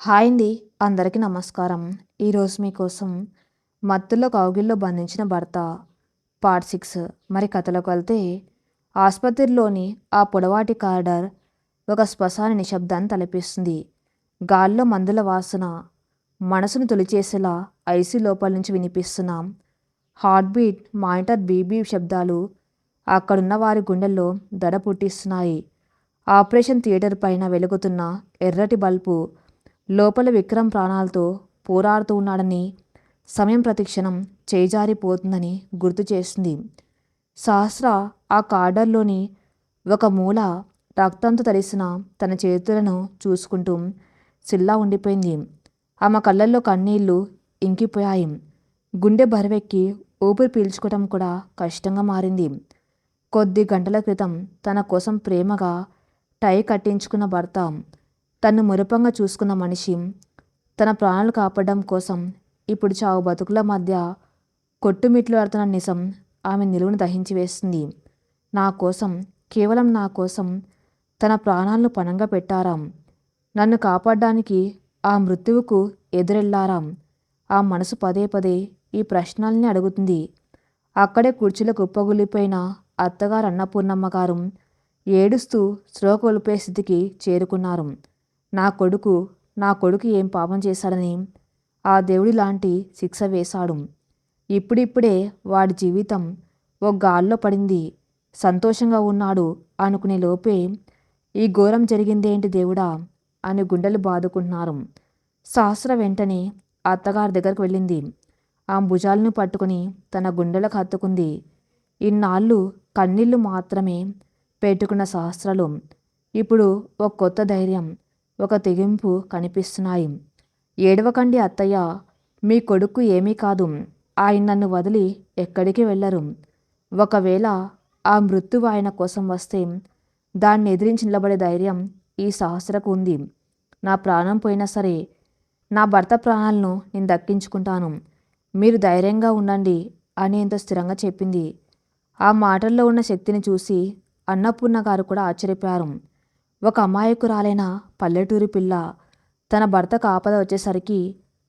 Hi అండి. అందరికీ నమస్కారం. ఈరోజు మీకోసం 'మత్తులో కౌగిల్లో బంధించిన భర్త' పార్ట్ 6. మరి కథలోకి వెళ్తే, ఆసుపత్రిలోని ఆ పొడవాటి కారిడార్ ఒక శ్మశాన నిశ్శబ్దాన్ని తలపిస్తుంది. గాల్లో మందుల వాసన మనసును తొలిచేసేలా ఐసీ లోపల నుంచి వినిపిస్తున్న హార్ట్ బీట్ మానిటర్ బీబీ శబ్దాలు అక్కడున్న వారి గుండెల్లో దడ పుట్టిస్తున్నాయి. ఆపరేషన్ థియేటర్ పైన వెలుగుతున్న ఎర్రటి బల్బు లోపల విక్రమ్ ప్రాణాలతో పోరాడుతూ ఉన్నాడని, సమయం ప్రతిక్షణం చేజారిపోతుందని గుర్తు చేస్తుంది. సహస్ర ఆ కార్డర్లోని ఒక మూల రక్తంతో తడిసిన తన చేతులను చూసుకుంటూ సిల్లా ఉండిపోయింది. ఆమె కళ్ళల్లో కన్నీళ్లు ఇంకిపోయాయి. గుండె బరువెక్కి ఊపిరి పీల్చుకోవటం కూడా కష్టంగా మారింది. కొద్ది గంటల క్రితం తన కోసం ప్రేమగా టై కట్టించుకున్న భర్త, తన్ను మురిపంగా చూసుకున్న మనిషి, తన ప్రాణాలు కాపాడడం కోసం ఇప్పుడు చావు బతుకుల మధ్య కొట్టుమిట్లాడుతున్న నిజం ఆమె నిలువును దహించి వేస్తుంది. నా కోసం, కేవలం నా కోసం తన ప్రాణాలను పణంగా పెట్టారాం. నన్ను కాపాడడానికి ఆ మృత్యువుకు ఎదురెళ్లారాం. ఆ మనసు పదే పదే ఈ ప్రశ్నల్ని అడుగుతుంది. అక్కడే కుర్చీలో కుప్పగులిపోయిన అత్తగారు అన్నపూర్ణమ్మ గారు ఏడుస్తూ స్పృహ కోల్పోయే స్థితికి చేరుకున్నారు. నా కొడుకు ఏం పాపం చేశాడని ఆ దేవుడి లాంటి శిక్ష వేశాడు. ఇప్పుడిప్పుడే వాడి జీవితం ఓ గాల్లో పడింది. సంతోషంగా ఉన్నాడు అనుకునే లోపే ఈ ఘోరం జరిగిందేంటి దేవుడా అని గుండెలు బాదుకుంటున్నారు. సహస్ర వెంటనే అత్తగారి దగ్గరకు వెళ్ళింది. ఆ భుజాలను పట్టుకుని తన గుండెలకు హత్తుకుంది. ఇన్నాళ్ళు కన్నీళ్లు మాత్రమే పెట్టుకున్న సహస్రలో ఇప్పుడు ఒక కొత్త ధైర్యం, ఒక తెగింపు కనిపిస్తున్నాయి. ఏడవకండి అత్తయ్య, మీ కొడుకు ఏమీ కాదు. ఆయన నన్ను వదిలి ఎక్కడికి వెళ్ళరు. ఒకవేళ ఆ మృత్యువు ఆయన కోసం వస్తే దాన్ని ఎదిరించి నిలబడే ధైర్యం ఈ సహస్రకు ఉంది. నా ప్రాణం పోయినా సరే నా భర్త ప్రాణాలను నేను దక్కించుకుంటాను. మీరు ధైర్యంగా ఉండండి అని ఎంతో స్థిరంగా చెప్పింది. ఆ మాటల్లో ఉన్న శక్తిని చూసి అన్నపూర్ణ గారు కూడా ఆశ్చర్యపోయారు. ఒక అమాయకురాలైన పల్లెటూరి పిల్ల తన భర్తకు ఆపద వచ్చేసరికి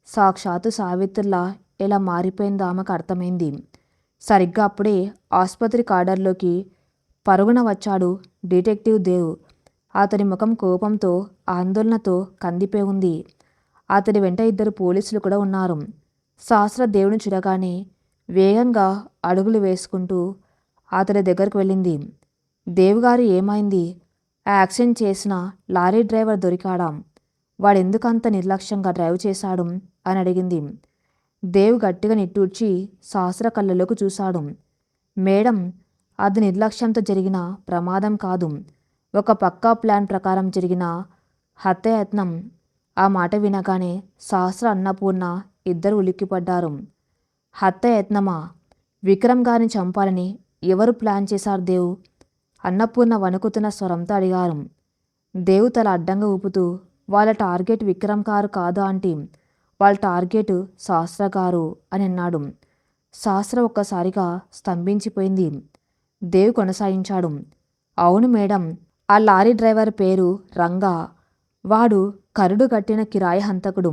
సాక్షాత్తు సావిత్రిలా ఎలా మారిపోయిందో ఆమెకు అర్థమైంది. సరిగ్గా అప్పుడే ఆసుపత్రి కార్డర్లోకి పరుగున వచ్చాడు డిటెక్టివ్ దేవ్. అతని ముఖం కోపంతో, ఆందోళనతో కందిపోయి ఉంది. అతడి వెంట ఇద్దరు పోలీసులు కూడా ఉన్నారు. సహస్ర దేవుని చూడగానే వేగంగా అడుగులు వేసుకుంటూ అతడి దగ్గరకు వెళ్ళింది. దేవుగారు ఏమైంది? ఆ యాక్సిడెంట్ చేసిన లారీ డ్రైవర్ దొరికాడా? వాడెందుకంత నిర్లక్ష్యంగా డ్రైవ్ చేశాడు అని అడిగింది. దేవ్ గట్టిగా నిట్టూర్చి సహస్ర కళ్ళలోకి చూశాడు. మేడం, అది నిర్లక్ష్యంతో జరిగిన ప్రమాదం కాదు, ఒక పక్కా ప్లాన్ ప్రకారం జరిగిన హత్యాయత్నం. ఆ మాట వినగానే సహస్ర, అన్నపూర్ణ ఇద్దరు ఉలిక్కిపడ్డారు. హత్యాయత్నమా? విక్రమ్ గారిని చంపాలని ఎవరు ప్లాన్ చేశారు దేవ్? అన్నపూర్ణ వణుకుతున్న స్వరంతో అడిగారు. దేవు తల అడ్డంగా ఊపుతూ, వాళ్ళ టార్గెట్ విక్రమ్ గారు కాదు ఆంటీ, వాళ్ళ టార్గెట్ సహస్ర గారు అని అన్నాడు. సహస్ర ఒక్కసారిగా స్తంభించిపోయింది. దేవు కొనసాగించాడు. అవును మేడం, ఆ లారీ డ్రైవర్ పేరు రంగా. వాడు కరుడు కట్టిన కిరాయి హంతకుడు.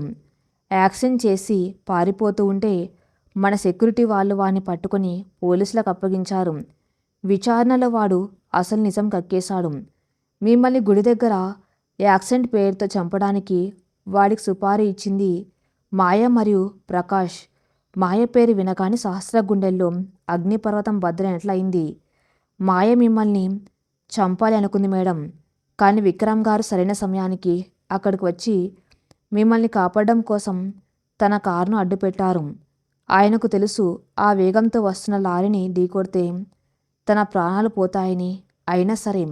యాక్సిడెంట్ చేసి పారిపోతూ ఉంటే మన సెక్యూరిటీ వాళ్ళు వాడిని పట్టుకుని పోలీసులకు అప్పగించారు. విచారణలో వాడు అసలు నిజం కక్కేశాడు. మిమ్మల్ని గుడి దగ్గర యాక్సిడెంట్ పేరుతో చంపడానికి వాడికి సుపారీ ఇచ్చింది మాయ మరియు ప్రకాష్. మాయ పేరు వినగానే సహస్ర గుండెల్లో అగ్నిపర్వతం బద్దలైనట్లయింది. మాయ మిమ్మల్ని చంపాలి అనుకుంది మేడం, కానీ విక్రమ్ గారు సరైన సమయానికి అక్కడికి వచ్చి మిమ్మల్ని కాపాడడం కోసం తన కారును అడ్డుపెట్టారు. ఆయనకు తెలుసు ఆ వేగంతో వస్తున్న లారీని ఢీకొడితే తన ప్రాణాలు పోతాయని. అయినా సరే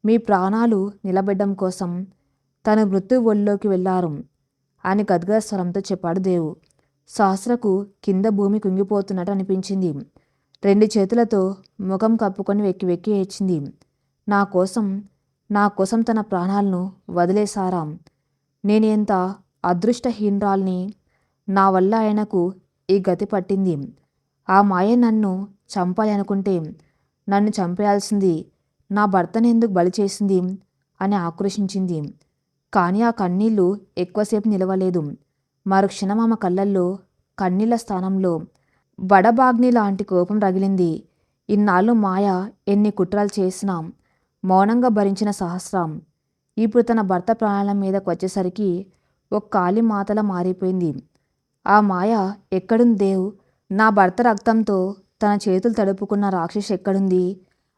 మీ ప్రాణాలు నిలబెట్టడం కోసం తన మృత్యు ఒళ్ళోకి వెళ్ళారు అని గద్గద స్వరంతో చెప్పాడు దేవు. సహస్రకు కింద భూమి కుంగిపోతున్నట్టు అనిపించింది. రెండు చేతులతో ముఖం కప్పుకొని వెక్కి వెక్కి ఏడ్చింది. నా కోసం తన ప్రాణాలను వదిలేశారా? నేను ఎంత అదృష్టహీనురాల్ని. నా వల్ల ఆయనకు ఈ గతి పట్టింది. ఆ మాయ నన్ను చంపాలి అనుకుంటే నన్ను చంపేయాల్సింది. నా భర్తను ఎందుకు బలి చేసింది అని ఆక్రోశించింది. కానీ ఆ కన్నీళ్లు ఎక్కువసేపు నిలవలేదు. మరుక్షణం ఆమె కళ్ళల్లో కన్నీళ్ల స్థానంలో బడబాగ్ని లాంటి కోపం రగిలింది. ఇన్నాళ్ళు మాయ ఎన్ని కుట్రలు చేసినా మౌనంగా భరించిన సహస్రం ఇప్పుడు తన భర్త ప్రాణాల మీదకు వచ్చేసరికి ఒక కాలి మాతలా మారిపోయింది. ఆ మాయ ఎక్కడుంది దేవ్? నా భర్త రక్తంతో తన చేతులు తడుపుకున్న రాక్షసి ఎక్కడుంది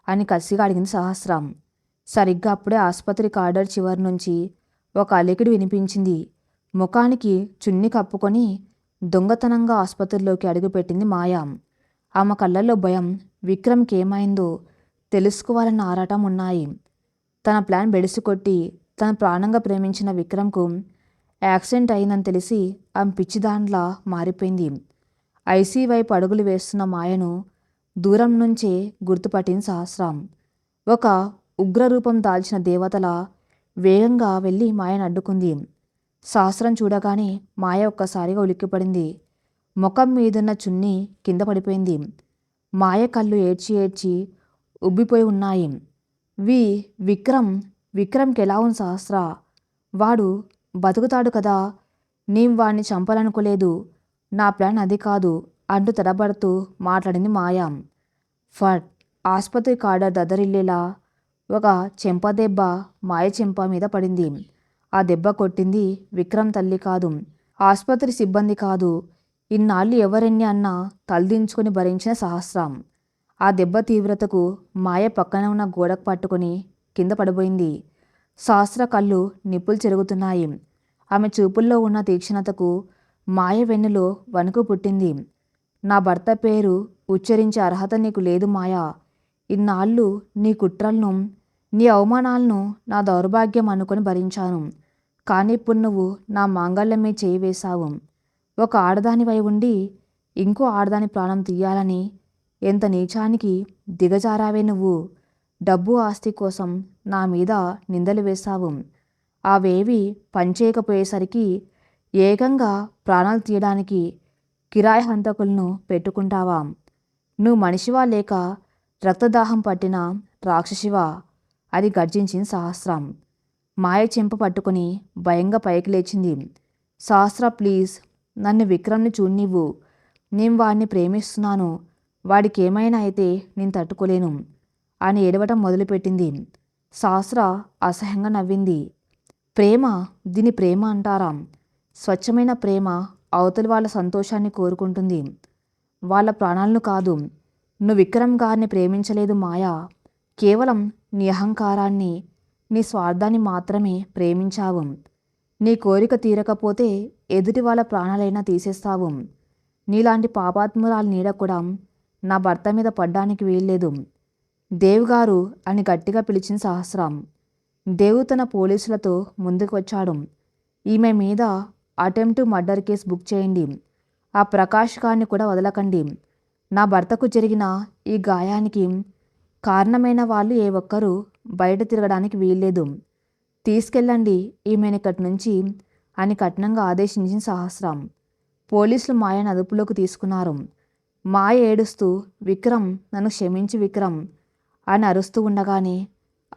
అని కసిగా అడిగింది సహస్రం. సరిగ్గా అప్పుడే ఆసుపత్రి కారిడార్ చివరి నుంచి ఒక అలికిడి వినిపించింది. ముఖానికి చున్ని కప్పుకొని దొంగతనంగా ఆసుపత్రిలోకి అడుగుపెట్టింది మాయ. ఆమె కళ్ళల్లో భయం, విక్రమ్కి ఏమైందో తెలుసుకోవాలన్న ఆరాటం ఉన్నాయి. తన ప్లాన్ బెడిసికొట్టి తన ప్రాణంగా ప్రేమించిన విక్రమ్కు యాక్సిడెంట్ అయిందని తెలిసి ఆమె పిచ్చిదాండ్లా మారిపోయింది. ఐసీ వైపు అడుగులు వేస్తున్న మాయను దూరం నుంచే గుర్తుపట్టింది సహస్రం. ఒక ఉగ్రరూపం దాల్చిన దేవతలా వేగంగా వెళ్ళి మాయను అడ్డుకుంది. సహస్రం చూడగానే మాయ ఒక్కసారిగా ఉలిక్కిపడింది. ముఖం మీదున్న చున్నీ కింద పడిపోయింది. మాయ కళ్ళు ఏడ్చి ఏడ్చి ఉబ్బిపోయి ఉన్నాయి. విక్రమ్కి ఎలా ఉంది సహస్ర? వాడు బతుకుతాడు కదా? నీం వాణ్ణి చంపాలనుకోలేదు. నా ప్లాన్ అది కాదు అంటూ తడబడుతూ మాట్లాడింది మాయ. ఫట్! ఆసుపత్రి కారిడార్ దద్దరిల్లేలా ఒక చెంపదెబ్బ మాయ చెంప మీద పడింది. ఆ దెబ్బ కొట్టింది విక్రమ్ తల్లి కాదు, ఆసుపత్రి సిబ్బంది కాదు, ఇన్నాళ్ళు ఎవరెన్ని అన్నా తలదించుకొని భరించిన సహస్రం. ఆ దెబ్బ తీవ్రతకు మాయ పక్కన ఉన్న గోడకు పట్టుకొని కింద పడిపోయింది. సహస్ర కళ్ళు నిప్పులు చెరుగుతున్నాయి. ఆమె చూపుల్లో ఉన్న తీక్షణతకు మాయ వెన్నులో వణుకు పుట్టింది. నా భర్త పేరు ఉచ్చరించే అర్హత నీకు లేదు మాయా. ఇన్నాళ్ళు నీ కుట్రలను, నీ అవమానాలను నా దౌర్భాగ్యం అనుకొని భరించాను. కానీ ఇప్పుడు నువ్వు నా మాంగళ్యం మీద చేయి వేశావు. ఒక ఆడదానివై ఉండి ఇంకో ఆడదాని ప్రాణం తీయాలని ఎంత నీచానికి దిగజారావే నువ్వు. డబ్బు ఆస్తి కోసం నా మీద నిందలు వేశావు. అవేవి పనిచేయకపోయేసరికి ఏకంగా ప్రాణాలు తీయడానికి కిరాయి హంతకులను పెట్టుకుంటావా? నువ్వు మనిషివా లేక రక్తదాహం పట్టిన రాక్షసివా అని గర్జించింది సహస్రం. మాయ చెంప పట్టుకుని భయంగా పైకి లేచింది. సహస్ర, ప్లీజ్ నన్ను విక్రమ్ని చూడనివ్వు. నేను వాడిని ప్రేమిస్తున్నాను. వాడికి ఏమైనా అయితే నేను తట్టుకోలేను అని ఏడవటం మొదలుపెట్టింది. సహస్ర అసహ్యంగా నవ్వింది. ప్రేమ? దీని ప్రేమ అంటారా? స్వచ్ఛమైన ప్రేమ అవతలి వాళ్ళ సంతోషాన్ని కోరుకుంటుంది, వాళ్ళ ప్రాణాలను కాదు. నువ్వు విక్రమ్ గారిని ప్రేమించలేదు మాయా. కేవలం నీ అహంకారాన్ని, నీ స్వార్థాన్ని మాత్రమే ప్రేమించావు. నీ కోరిక తీరకపోతే ఎదుటి వాళ్ళ ప్రాణాలైనా తీసేస్తావు. నీలాంటి పాపాత్మురాలు నీడ కూడా నా భర్త మీద పడ్డానికి వీల్లేదు. దేవుగారు అని గట్టిగా పిలిచిన సహస్రం. దేవు తన పోలీసులతో ముందుకు వచ్చాడు. ఈమె మీద అటెంప్ట్ మర్డర్ కేసు బుక్ చేయండి. ఆ ప్రకాష్ గారిని కూడా వదలకండి. నా భర్తకు జరిగిన ఈ గాయానికి కారణమైన వాళ్ళు ఏ ఒక్కరూ బయట తిరగడానికి వీల్లేదు. తీసుకెళ్ళండి ఈమెను ఇక్కడి నుంచి అని కఠినంగా ఆదేశించిన సహస్రం. పోలీసులు మాయను అదుపులోకి తీసుకున్నారు. మాయ ఏడుస్తూ విక్రమ్, నన్ను క్షమించి విక్రమ్ అని అరుస్తూ ఉండగానే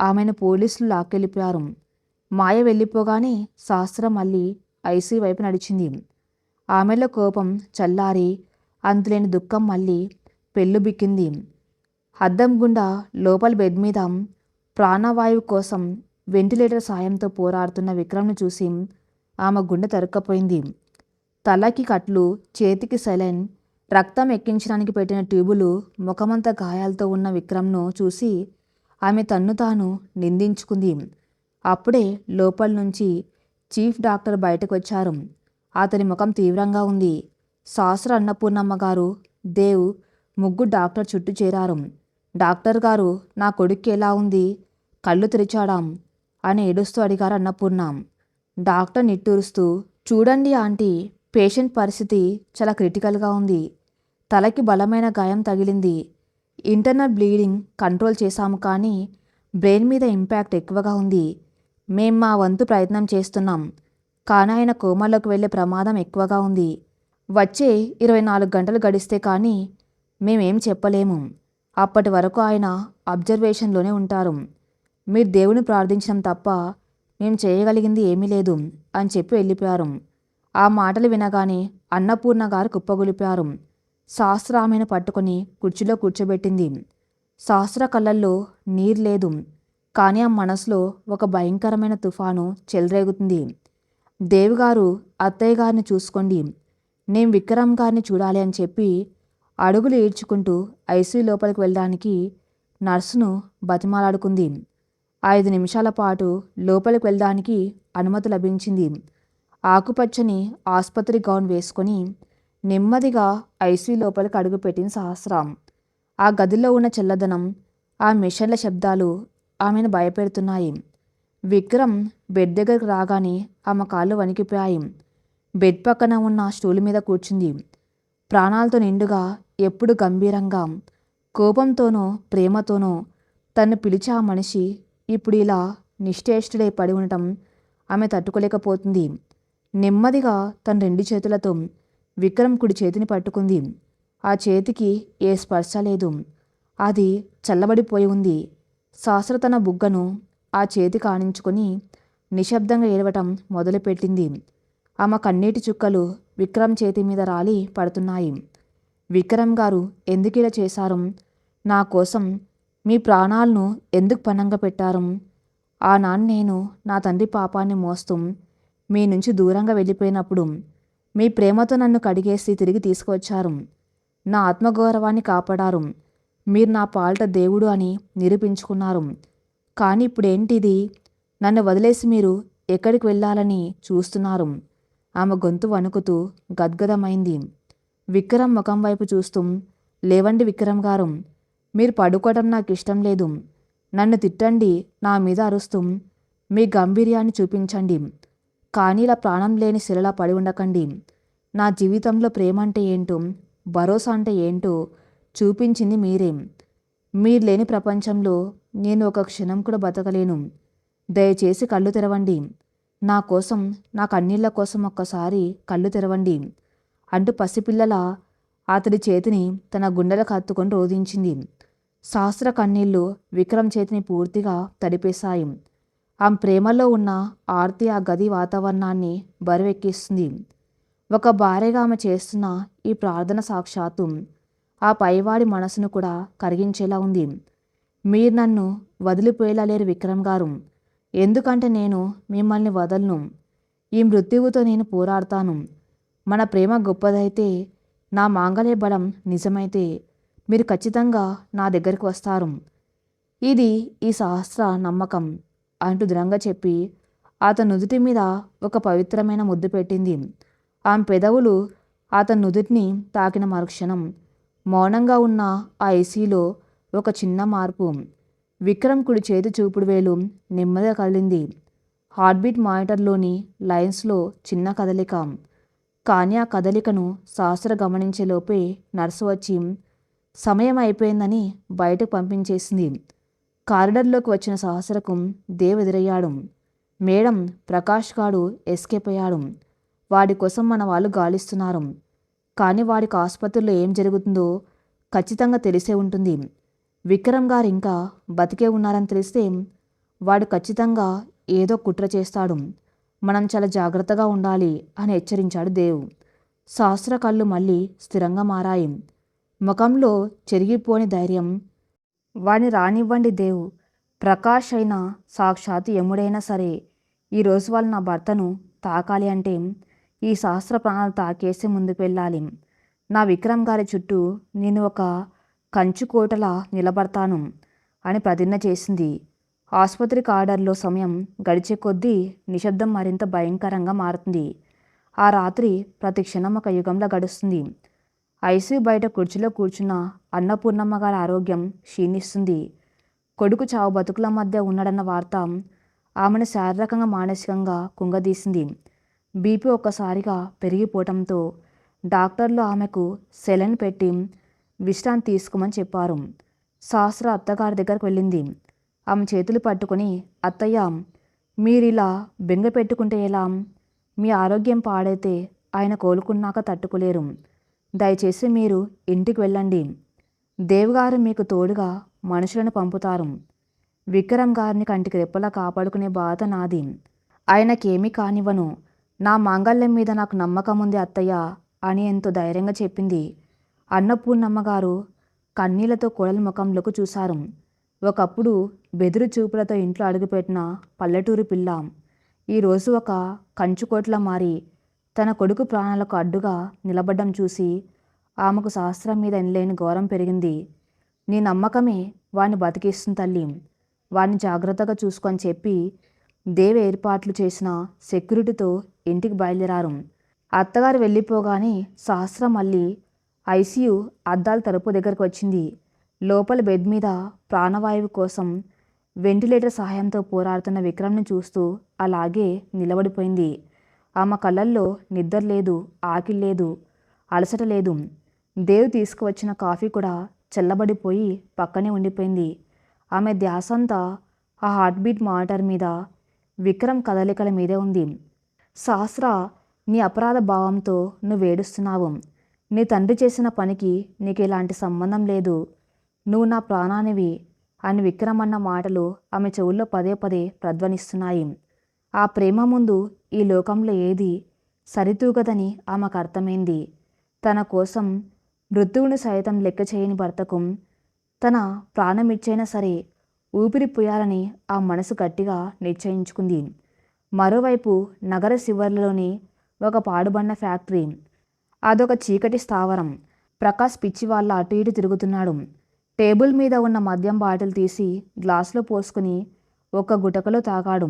ఆమెను పోలీసులు లాక్కెళ్ళిపోయారు. మాయ వెళ్ళిపోగానే సహస్రం మళ్ళీ ఐసీ వైపు నడిచింది. ఆమెలో కోపం చల్లారి అంతులేని దుఃఖం మళ్ళీ పెళ్ళుబిక్కింది. అద్దం గుండా లోపల బెడ్ మీద ప్రాణవాయువు కోసం వెంటిలేటర్ సాయంతో పోరాడుతున్న విక్రమ్ను చూసి ఆమె గుండె తరుక్కపోయింది. తలకి కట్లు, చేతికి సెలైన్, రక్తం ఎక్కించడానికి పెట్టిన ట్యూబులు, ముఖమంతా గాయాలతో ఉన్న విక్రమ్ను చూసి ఆమె తన్ను తాను నిందించుకుంది. అప్పుడే లోపల నుంచి చీఫ్ డాక్టర్ బయటకు వచ్చారు. అతని ముఖం తీవ్రంగా ఉంది. సహస్ర, అన్నపూర్ణమ్మ గారు, దేవ్ ముగ్గురు డాక్టర్ చుట్టూ చేరారు. డాక్టర్ గారు, నా కొడుక్కి ఎలా ఉంది? కళ్ళు తెరిచాడాం అని ఏడుస్తూ అడిగారు అన్నపూర్ణ. డాక్టర్ నిట్టూరుస్తూ, చూడండి ఆంటీ, పేషెంట్ పరిస్థితి చాలా క్రిటికల్గా ఉంది. తలకి బలమైన గాయం తగిలింది. ఇంటర్నల్ బ్లీడింగ్ కంట్రోల్ చేశాము, కానీ బ్రెయిన్ మీద ఇంపాక్ట్ ఎక్కువగా ఉంది. మేం మా వంతు ప్రయత్నం చేస్తున్నాం, కానీ ఆయన కోమాలోకి వెళ్ళే ప్రమాదం ఎక్కువగా ఉంది. వచ్చే 24 గంటలు గడిస్తే కానీ మేమేం చెప్పలేము. అప్పటి వరకు ఆయన అబ్జర్వేషన్లోనే ఉంటారు. మీరు దేవుని ప్రార్థించడం తప్ప మేం చేయగలిగింది ఏమీ లేదు అని చెప్పి వెళ్ళిపోయారు. ఆ మాటలు వినగానే అన్నపూర్ణ గారు కుప్పగొలిపారు. శాస్త్ర ఆమెను పట్టుకొని కుర్చీలో కూర్చోబెట్టింది. శాస్త్ర కళ్ళల్లో నీరు లేదు, కానీ ఆ మనసులో ఒక భయంకరమైన తుఫాను చెలరేగుతుంది. దేవిగారు అత్తయ్య గారిని చూసుకోండి, నేను విక్రమ్ గారిని చూడాలి అని చెప్పి అడుగులు ఈడ్చుకుంటూ ఐసీయూ లోపలికి వెళ్ళడానికి నర్సును బతిమాలాడుకుంది. 5 నిమిషాల పాటు లోపలికి వెళ్ళడానికి అనుమతి లభించింది. ఆకుపచ్చని ఆసుపత్రి గౌన్ వేసుకొని నెమ్మదిగా ఐసీయూ లోపలికి అడుగుపెట్టింది సహస్ర. ఆ గదిలో ఉన్న చల్లదనం, ఆ మిషన్ల శబ్దాలు ఆమెను భయపెడుతున్నాయి. విక్రమ్ బెడ్ దగ్గరకు రాగానే ఆమె కాళ్ళు వణికిపోయాయి. బెడ్ పక్కన ఉన్న స్టూల్ మీద కూర్చుంది. ప్రాణాలతో నిండుగా, ఎప్పుడు గంభీరంగా, కోపంతోనో ప్రేమతోనో తన్ను పిలిచే ఆ మనిషి ఇప్పుడు ఇలా నిశ్చేష్టుడై పడి ఉండటం ఆమె తట్టుకోలేకపోతుంది. నెమ్మదిగా తన 2 చేతులతో విక్రమ్ కుడి చేతిని పట్టుకుంది. ఆ చేతికి ఏ స్పర్శ లేదు, అది చల్లబడిపోయి ఉంది. శాస్త్ర తన బుగ్గను ఆ చేతికి ఆనించుకొని నిశ్శబ్దంగా ఏడవటం మొదలుపెట్టింది. ఆమె కన్నీటి చుక్కలు విక్రమ్ చేతి మీద రాలి పడుతున్నాయి. విక్రమ్ గారు ఎందుకు ఇలా చేశారు? నా కోసం మీ ప్రాణాలను ఎందుకు పణంగా పెట్టారు? ఆనాడు నేను నా తండ్రి పాపాన్ని మోస్తూ మీ నుంచి దూరంగా వెళ్ళిపోయినప్పుడు మీ ప్రేమతో నన్ను కడిగేసి తిరిగి తీసుకువచ్చారు. నా ఆత్మగౌరవాన్ని కాపాడారు. మీరు నా పాలిట దేవుడు అని నిరూపించుకున్నారు. కానీ ఇప్పుడేంటిది? నన్ను వదిలేసి మీరు ఎక్కడికి వెళ్ళాలని చూస్తున్నారు? ఆమె గొంతు వణుకుతూ గద్గదమైంది. విక్రమ్ ముఖం వైపు చూస్తూ, లేవండి విక్రమ్ గారు, మీరు పడుకోవడం నాకు ఇష్టం లేదు. నన్ను తిట్టండి, నా మీద అరుస్తూ మీ గంభీర్యాన్ని చూపించండి, కానీ ఇలా ప్రాణం లేని శిలలా పడి ఉండకండి. నా జీవితంలో ప్రేమ అంటే ఏంటో, భరోసా అంటే ఏంటో చూపించింది మీరే. మీరు లేని ప్రపంచంలో నేను ఒక క్షణం కూడా బతకలేను. దయచేసి కళ్ళు తెరవండి. నా కోసం, నా కన్నీళ్ల కోసం ఒక్కసారి కళ్ళు తెరవండి అంటూ పసిపిల్లల అతడి చేతిని తన గుండెలకు హత్తుకొని రోధించింది. శాస్త్ర కన్నీళ్లు విక్రమ్ చేతిని పూర్తిగా తడిపేశాయి. ఆమె ప్రేమలో ఉన్న ఆర్తి ఆ గది వాతావరణాన్ని బరువెక్కిస్తుంది. ఒక భార్యగా ఆమె చేస్తున్న ఈ ప్రార్థన సాక్షాత్తు ఆ పైవాడి మనసును కూడా కరిగించేలా ఉంది. మీరు నన్ను వదిలిపోయేలా లేరు విక్రమ్ గారు, ఎందుకంటే నేను మిమ్మల్ని వదలను. ఈ మృత్యువుతో నేను పోరాడతాను. మన ప్రేమ గొప్పదైతే, నా మాంగళ్య బలం నిజమైతే మీరు ఖచ్చితంగా నా దగ్గరికి వస్తారు. ఇది ఈ సహస్ర నమ్మకం అంటూ దృఢంగా చెప్పి అతని నుదుటి మీద ఒక పవిత్రమైన ముద్దు పెట్టింది. ఆమె పెదవులు అతని నుదుటిని తాకిన మరుక్షణం మౌనంగా ఉన్న ఆ ఐసీలో ఒక చిన్న మార్పు. విక్రమ్ కుడి చేతి చూపుడు వేలు నెమ్మదిగా కదిలింది. హార్ట్బీట్ మానిటర్లోని లైన్స్లో చిన్న కదలిక. కానీ ఆ కదలికను సహస్ర గమనించేలోపే నర్సు వచ్చి సమయం అయిపోయిందని బయటకు పంపించేసింది. కారిడర్లోకి వచ్చిన సహస్రకు దేవ్ ఎదురయ్యాడు. మేడం, ప్రకాష్ గాడు ఎస్కేప్ అయ్యాడు. వాడి కోసం మన వాళ్ళు గాలిస్తున్నారు. కానీ వాడికి ఆసుపత్రిలో ఏం జరుగుతుందో ఖచ్చితంగా తెలిసే ఉంటుంది. విక్రమ్ గారు ఇంకా బతికే ఉన్నారని తెలిస్తే వాడు ఖచ్చితంగా ఏదో కుట్ర చేస్తాడు. మనం చాలా జాగ్రత్తగా ఉండాలి అని హెచ్చరించాడు దేవ్. సహస్ర కళ్ళు మళ్ళీ స్థిరంగా మారాయి. ముఖంలో చెరిగిపోని ధైర్యం. వాడిని రానివ్వండి దేవ్. ప్రకాష్ అయినా సాక్షాత్ యముడైనా సరే ఈరోజు వాళ్ళు నా భర్తను తాకాలి అంటే ఈ సహస్ర ప్రాణాలు తాకేసి ముందుకు వెళ్ళాలి. నా విక్రమ్ గారి చుట్టూ నేను ఒక కంచుకోటలా నిలబడతాను అని ప్రతిజ్ఞ చేసింది. ఆసుపత్రి కారిడార్లో సమయం గడిచే కొద్దీ నిశ్శబ్దం మరింత భయంకరంగా మారుతుంది. ఆ రాత్రి ప్రతి క్షణం ఒక యుగంలా గడుస్తుంది. ఐసీయూ బయట కుర్చీలో కూర్చున్న అన్నపూర్ణమ్మ గారి ఆరోగ్యం క్షీణిస్తుంది. కొడుకు చావు బతుకుల మధ్య ఉన్నాడన్న వార్త ఆమెను శారీరకంగా మానసికంగా కుంగదీసింది. బీపీ ఒక్కసారిగా పెరిగిపోవటంతో డాక్టర్లు ఆమెకు సెలైన్ పెట్టి విశ్రాంతి తీసుకోమని చెప్పారు. సహస్ర అత్తగారి దగ్గరకు వెళ్ళింది. ఆమె చేతులు పట్టుకొని, అత్తయ్య, మీరిలా బెంగ పెట్టుకుంటే ఎలా? మీ ఆరోగ్యం పాడైతే ఆయన కోలుకున్నాక తట్టుకోలేరు. దయచేసి మీరు ఇంటికి వెళ్ళండి. దేవ్గారు మీకు తోడుగా మనుషులను పంపుతారు. విక్రమ్ గారిని కంటికి రెప్పలా కాపాడుకునే బాధ నాది. ఆయనకేమీ కానివ్వను. నా మాంగళ్యం మీద నాకు నమ్మకం ఉంది అత్తయ్య అని ఎంతో ధైర్యంగా చెప్పింది. అన్నపూర్ణమ్మగారు కన్నీళ్లతో కోడలి ముఖంలోకి చూశారు. ఒకప్పుడు బెదురు చూపులతో ఇంట్లో అడుగుపెట్టిన పల్లెటూరు పిల్ల ఈరోజు ఒక కంచుకోట్లా మారి తన కొడుకు ప్రాణాలకు అడ్డుగా నిలబడ్డం చూసి ఆమెకు శాస్త్రం మీద ఎనలేని గౌరవం పెరిగింది. నీ నమ్మకమే వాణ్ణి బతికిస్తుంది తల్లి, వాణ్ణి జాగ్రత్తగా చూసుకొని చెప్పి దేవి ఏర్పాట్లు చేసిన సెక్యూరిటీతో ఇంటికి బయలుదేరారు. అత్తగారు వెళ్ళిపోగానే సహస్రం మళ్ళీ ఐసీయూ అద్దాల తలుపు దగ్గరకు వచ్చింది. లోపల బెడ్ మీద ప్రాణవాయువు కోసం వెంటిలేటర్ సహాయంతో పోరాడుతున్న విక్రమ్ని చూస్తూ అలాగే నిలబడిపోయింది. ఆమె కళ్ళల్లో నిద్ర లేదు, ఆకిలి లేదు, అలసట లేదు. దేవ్ తీసుకువచ్చిన కాఫీ కూడా చల్లబడిపోయి పక్కనే ఉండిపోయింది. ఆమె ధ్యాస అంతా ఆ హార్ట్బీట్ మానిటర్ మీద, విక్రమ్ కదలికల మీదే ఉంది. సహస్ర, నీ అపరాధ భావంతో నువ్వేడుస్తున్నావు. నీ తండ్రి చేసిన పనికి నీకు ఎలాంటి సంబంధం లేదు. నువ్వు నా ప్రాణానివి అని విక్రమ్ అన్న మాటలు ఆమె చెవుల్లో పదే పదే ప్రధ్వనిస్తున్నాయి. ఆ ప్రేమ ముందు ఈ లోకంలో ఏది సరితూగదని ఆమెకు అర్థమైంది. తన కోసం మృత్యువుని సైతం లెక్క చేయని భర్తకు తన ప్రాణమిచ్చైనా సరే ఊపిరిపోయాలని ఆ మనసు గట్టిగా నిశ్చయించుకుంది. మరోవైపు నగర శివర్లోని ఒక పాడుబడిన ఫ్యాక్టరీ. అదొక చీకటి స్థావరం. ప్రకాష్ పిచ్చి వాళ్ళ అటు ఇటు తిరుగుతున్నాడు. టేబుల్ మీద ఉన్న మద్యం బాటిల్ తీసి గ్లాసులో పోసుకుని ఒక్క గుటకలో తాగాడు.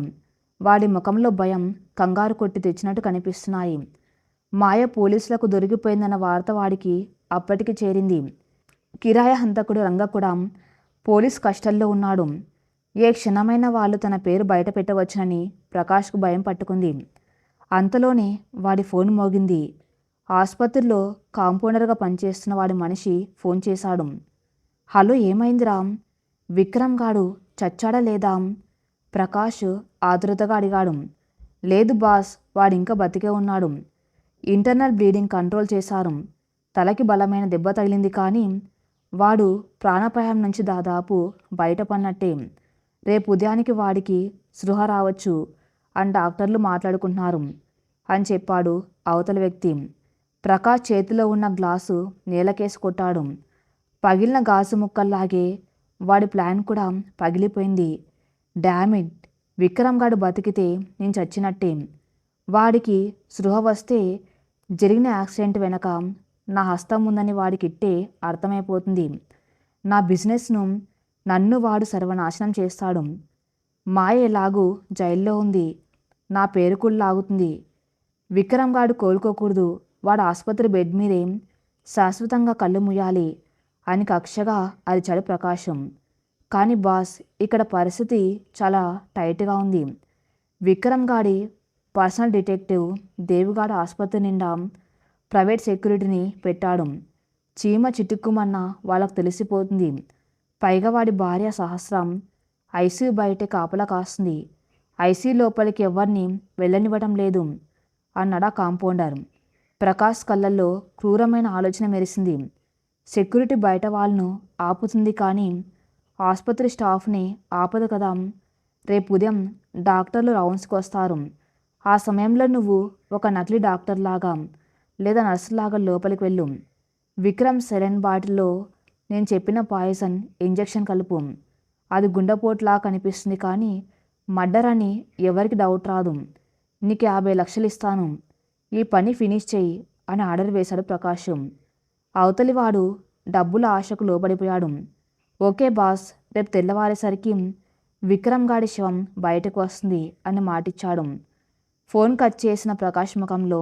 వాడి ముఖంలో భయం, కంగారు కొట్టి తెచ్చినట్టు కనిపిస్తున్నాయి. మాయ పోలీసులకు దొరికిపోయిందన్న వార్త వాడికి అప్పటికి చేరింది. కిరాయ హంతకుడు రంగ కూడా పోలీస్ కస్టడీలో ఉన్నాడు. ఏ క్షణమైన వాళ్ళు తన పేరు బయట పెట్టవచ్చునని ప్రకాష్కు భయం పట్టుకుంది. అంతలోనే వాడి ఫోన్ మోగింది. ఆసుపత్రిలో కాంపౌండర్గా పనిచేస్తున్న వాడి మనిషి ఫోన్ చేశాడు. హలో, ఏమైందిరా? విక్రమ్ గాడు చచ్చాడా లేదా? ప్రకాష్ ఆతృతగా అడిగాడు. లేదు బాస్, వాడింకా బతికే ఉన్నాడు. ఇంటర్నల్ బ్లీడింగ్ కంట్రోల్ చేశారు. తలకి బలమైన దెబ్బ తగిలింది, కానీ వాడు ప్రాణాపాయం నుంచి దాదాపు బయటపడినట్టే. రేపు ఉదయానికి వాడికి స్పృహ రావచ్చు అని డాక్టర్లు మాట్లాడుకుంటున్నారు అని చెప్పాడు అవతల వ్యక్తి. ప్రకాష్ చేతిలో ఉన్న గ్లాసు నేలకేసి కొట్టాడు. పగిలిన గాజు ముక్కల్లాగే వాడి ప్లాన్ కూడా పగిలిపోయింది. డామిడ్, విక్రమ్ గాడు బతికితే నేను చచ్చినట్టే. వాడికి స్పృహ వస్తే జరిగిన యాక్సిడెంట్ వెనక నా హస్తం ఉందని వాడికిట్టే అర్థమైపోతుంది. నా బిజినెస్ను నన్ను వాడు సర్వనాశనం చేస్తాడు. మాయ ఎలాగూ జైల్లో ఉంది, నా పేరు కూడా లాగుతుంది. విక్రమ్ గాడు కోలుకోకూడదు, వాడు ఆసుపత్రి బెడ్ మీదే శాశ్వతంగా కళ్ళు ముయ్యాలి అని కక్షగా అరిచాడు ప్రకాశం. కానీ బాస్, ఇక్కడ పరిస్థితి చాలా టైట్గా ఉంది. విక్రమ్ గాడి పర్సనల్ డిటెక్టివ్ దేవిగాడు ఆసుపత్రి నిండా ప్రైవేట్ సెక్యూరిటీని పెట్టాడు. చీమ చిటుక్కుమన్నా వాళ్ళకు తెలిసిపోతుంది. పైగా వాడి భార్య సహస్రం ఐసీయూ బయటే కాపలా కాస్తుంది. ఐసీయూ లోపలికి ఎవరిని వెళ్ళనివ్వడం లేదు అన్నాడా కాంపౌండర్. ప్రకాష్ కళ్ళల్లో క్రూరమైన ఆలోచన మెరిసింది. సెక్యూరిటీ బయట వాళ్ళను ఆపుతుంది, కానీ ఆసుపత్రి స్టాఫ్ని ఆపదు కదా. రేపు ఉదయం డాక్టర్లు రౌండ్స్కి వస్తారు. ఆ సమయంలో నువ్వు ఒక నకిలీ డాక్టర్ లాగా లేదా నర్సులాగా లోపలికి వెళ్ళు. విక్రమ్ సెలైన్ బాటిల్లో నేను చెప్పిన పాయిజన్ ఇంజెక్షన్ కలుపు. అది గుండెపోటులా కనిపిస్తుంది, కానీ మర్డర్ అని ఎవరికి డౌట్ రాదు. నీకు 50 లక్షలు ఇస్తాను, ఈ పని ఫినిష్ చెయ్యి అని ఆర్డర్ వేశాడు ప్రకాశం. అవతలివాడు డబ్బుల ఆశకు లోబడిపోయాడు. ఓకే బాస్, రేపు తెల్లవారేసరికి విక్రమ్ గాడి శవం బయటకు వస్తుంది అని మాటిచ్చాడు. ఫోన్ కట్ చేసిన ప్రకాష్ ముఖంలో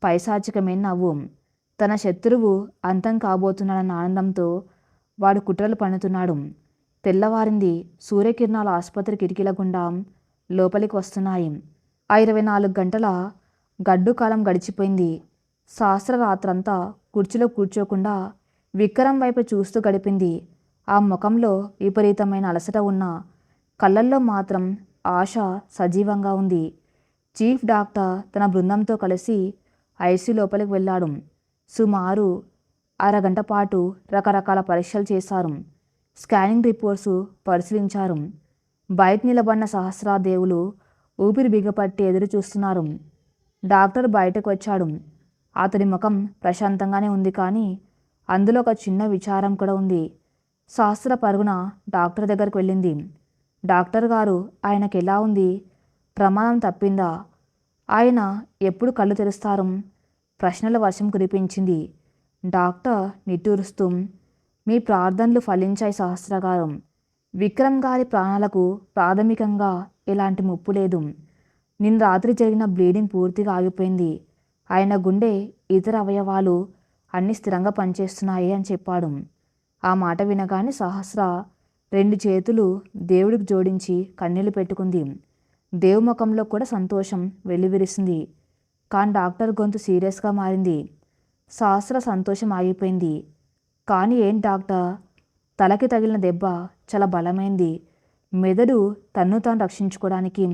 పైశాచికమైన నవ్వు. తన శత్రువు అంతం కాబోతున్నాడన్న ఆనందంతో వాడు కుట్రలు పన్నుతున్నాడు. తెల్లవారింది. సూర్యకిరణాలు ఆసుపత్రి కిటికీల గుండా లోపలికి వస్తున్నాయి. ఆ 24 గంటల గడ్డు కాలం గడిచిపోయింది. సహస్ర రాత్రంతా కుర్చీలో కూర్చోకుండా విక్రమ్ వైపు చూస్తూ గడిపింది. ఆ ముఖంలో విపరీతమైన అలసట ఉన్న కళ్ళల్లో మాత్రం ఆశ సజీవంగా ఉంది. చీఫ్ డాక్టర్ తన బృందంతో కలిసి ఐసీయూ లోపలికి వెళ్ళాడు. సుమారు అరగంట పాటు రకరకాల పరీక్షలు చేశారు. స్కానింగ్ రిపోర్ట్స్ పరిశీలించారు. బయట నిలబడిన సహస్రాదేవులు ఊపిరి బిగపట్టి ఎదురు చూస్తున్నారు. డాక్టర్ బయటకు వచ్చాడు. అతడి ముఖం ప్రశాంతంగానే ఉంది, కానీ అందులో ఒక చిన్న విచారం కూడా ఉంది. శాస్త్ర పరుగున డాక్టర్ దగ్గరికి వెళ్ళింది. డాక్టర్ గారు, ఆయనకి ఎలా ఉంది? ప్రమాదం తప్పిందా? ఆయన ఎప్పుడు కళ్ళు తెరుస్తారు? ప్రశ్నల వర్షం కురిపించింది. డాక్టర్ నిట్టూరుస్తూ, మీ ప్రార్థనలు ఫలించాయి సహస్రగారు. విక్రమ్ గారి ప్రాణాలకు ప్రాథమికంగా ఎలాంటి ముప్పు లేదు. నిన్న రాత్రి జరిగిన బ్లీడింగ్ పూర్తిగా ఆగిపోయింది. ఆయన గుండె, ఇతర అవయవాలు అన్నీ స్థిరంగా పనిచేస్తున్నాయి అని చెప్పాడు. ఆ మాట వినగానే సహస్ర 2 చేతులు దేవుడికి జోడించి కన్నీళ్లు పెట్టుకుంది. దేవు ముఖంలో కూడా సంతోషం వెల్లివిరిసింది. కానీ డాక్టర్ గొంతు సీరియస్గా మారింది. సహస్ర సంతోషం ఆగిపోయింది. కానీ ఏం డాక్టర్? తలకి తగిలిన దెబ్బ చాలా బలమైంది. మెదడు తన్ను తాను రక్షించుకోవడానికి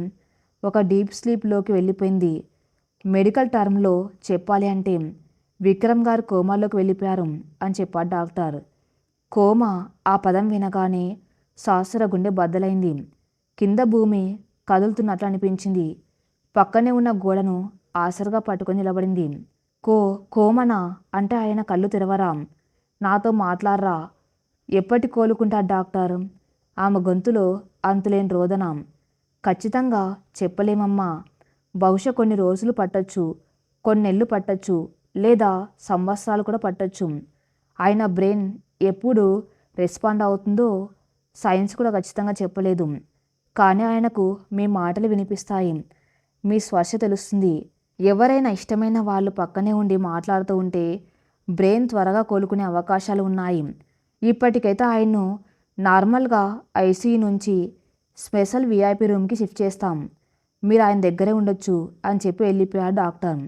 ఒక డీప్ స్లీప్లోకి వెళ్ళిపోయింది. మెడికల్ టర్మ్లో చెప్పాలి అంటే విక్రమ్ గారు కోమాలోకి వెళ్ళిపోయారు అని చెప్పాడు డాక్టర్. కోమా, ఆ పదం వినగానే సహస్ర గుండె బద్దలైంది. కింద భూమి కదులుతున్నట్లు అనిపించింది. పక్కనే ఉన్న గోడను ఆసరగా పట్టుకొని నిలబడింది. కోమనా అంటే ఆయన కళ్ళు తెరవరా? నాతో మాట్లాడరా? ఎప్పటి కోలుకుంటాడు డాక్టర్? ఆమె గొంతులో అంతులేని రోదన. ఖచ్చితంగా చెప్పలేమమ్మా. బహుశా కొన్ని రోజులు పట్టొచ్చు, కొన్ని నెలలు పట్టొచ్చు, లేదా సంవత్సరాలు కూడా పట్టొచ్చు. ఆయన బ్రెయిన్ ఎప్పుడు రెస్పాండ్ అవుతుందో సైన్స్ కూడా ఖచ్చితంగా చెప్పలేదు. కానీ ఆయనకు మీ మాటలు వినిపిస్తాయి, మీ స్పర్శ తెలుస్తుంది. ఎవరైనా ఇష్టమైన వాళ్ళు పక్కనే ఉండి మాట్లాడుతూ ఉంటే బ్రెయిన్ త్వరగా కోలుకునే అవకాశాలు ఉన్నాయి. ఇప్పటికైతే ఆయన్ను నార్మల్గా ఐసీయూ నుంచి స్పెషల్ విఐపి రూమ్కి షిఫ్ట్ చేస్తాం. మీరు ఆయన దగ్గరే ఉండొచ్చు అని చెప్పి వెళ్ళిపోయాడు డాక్టర్.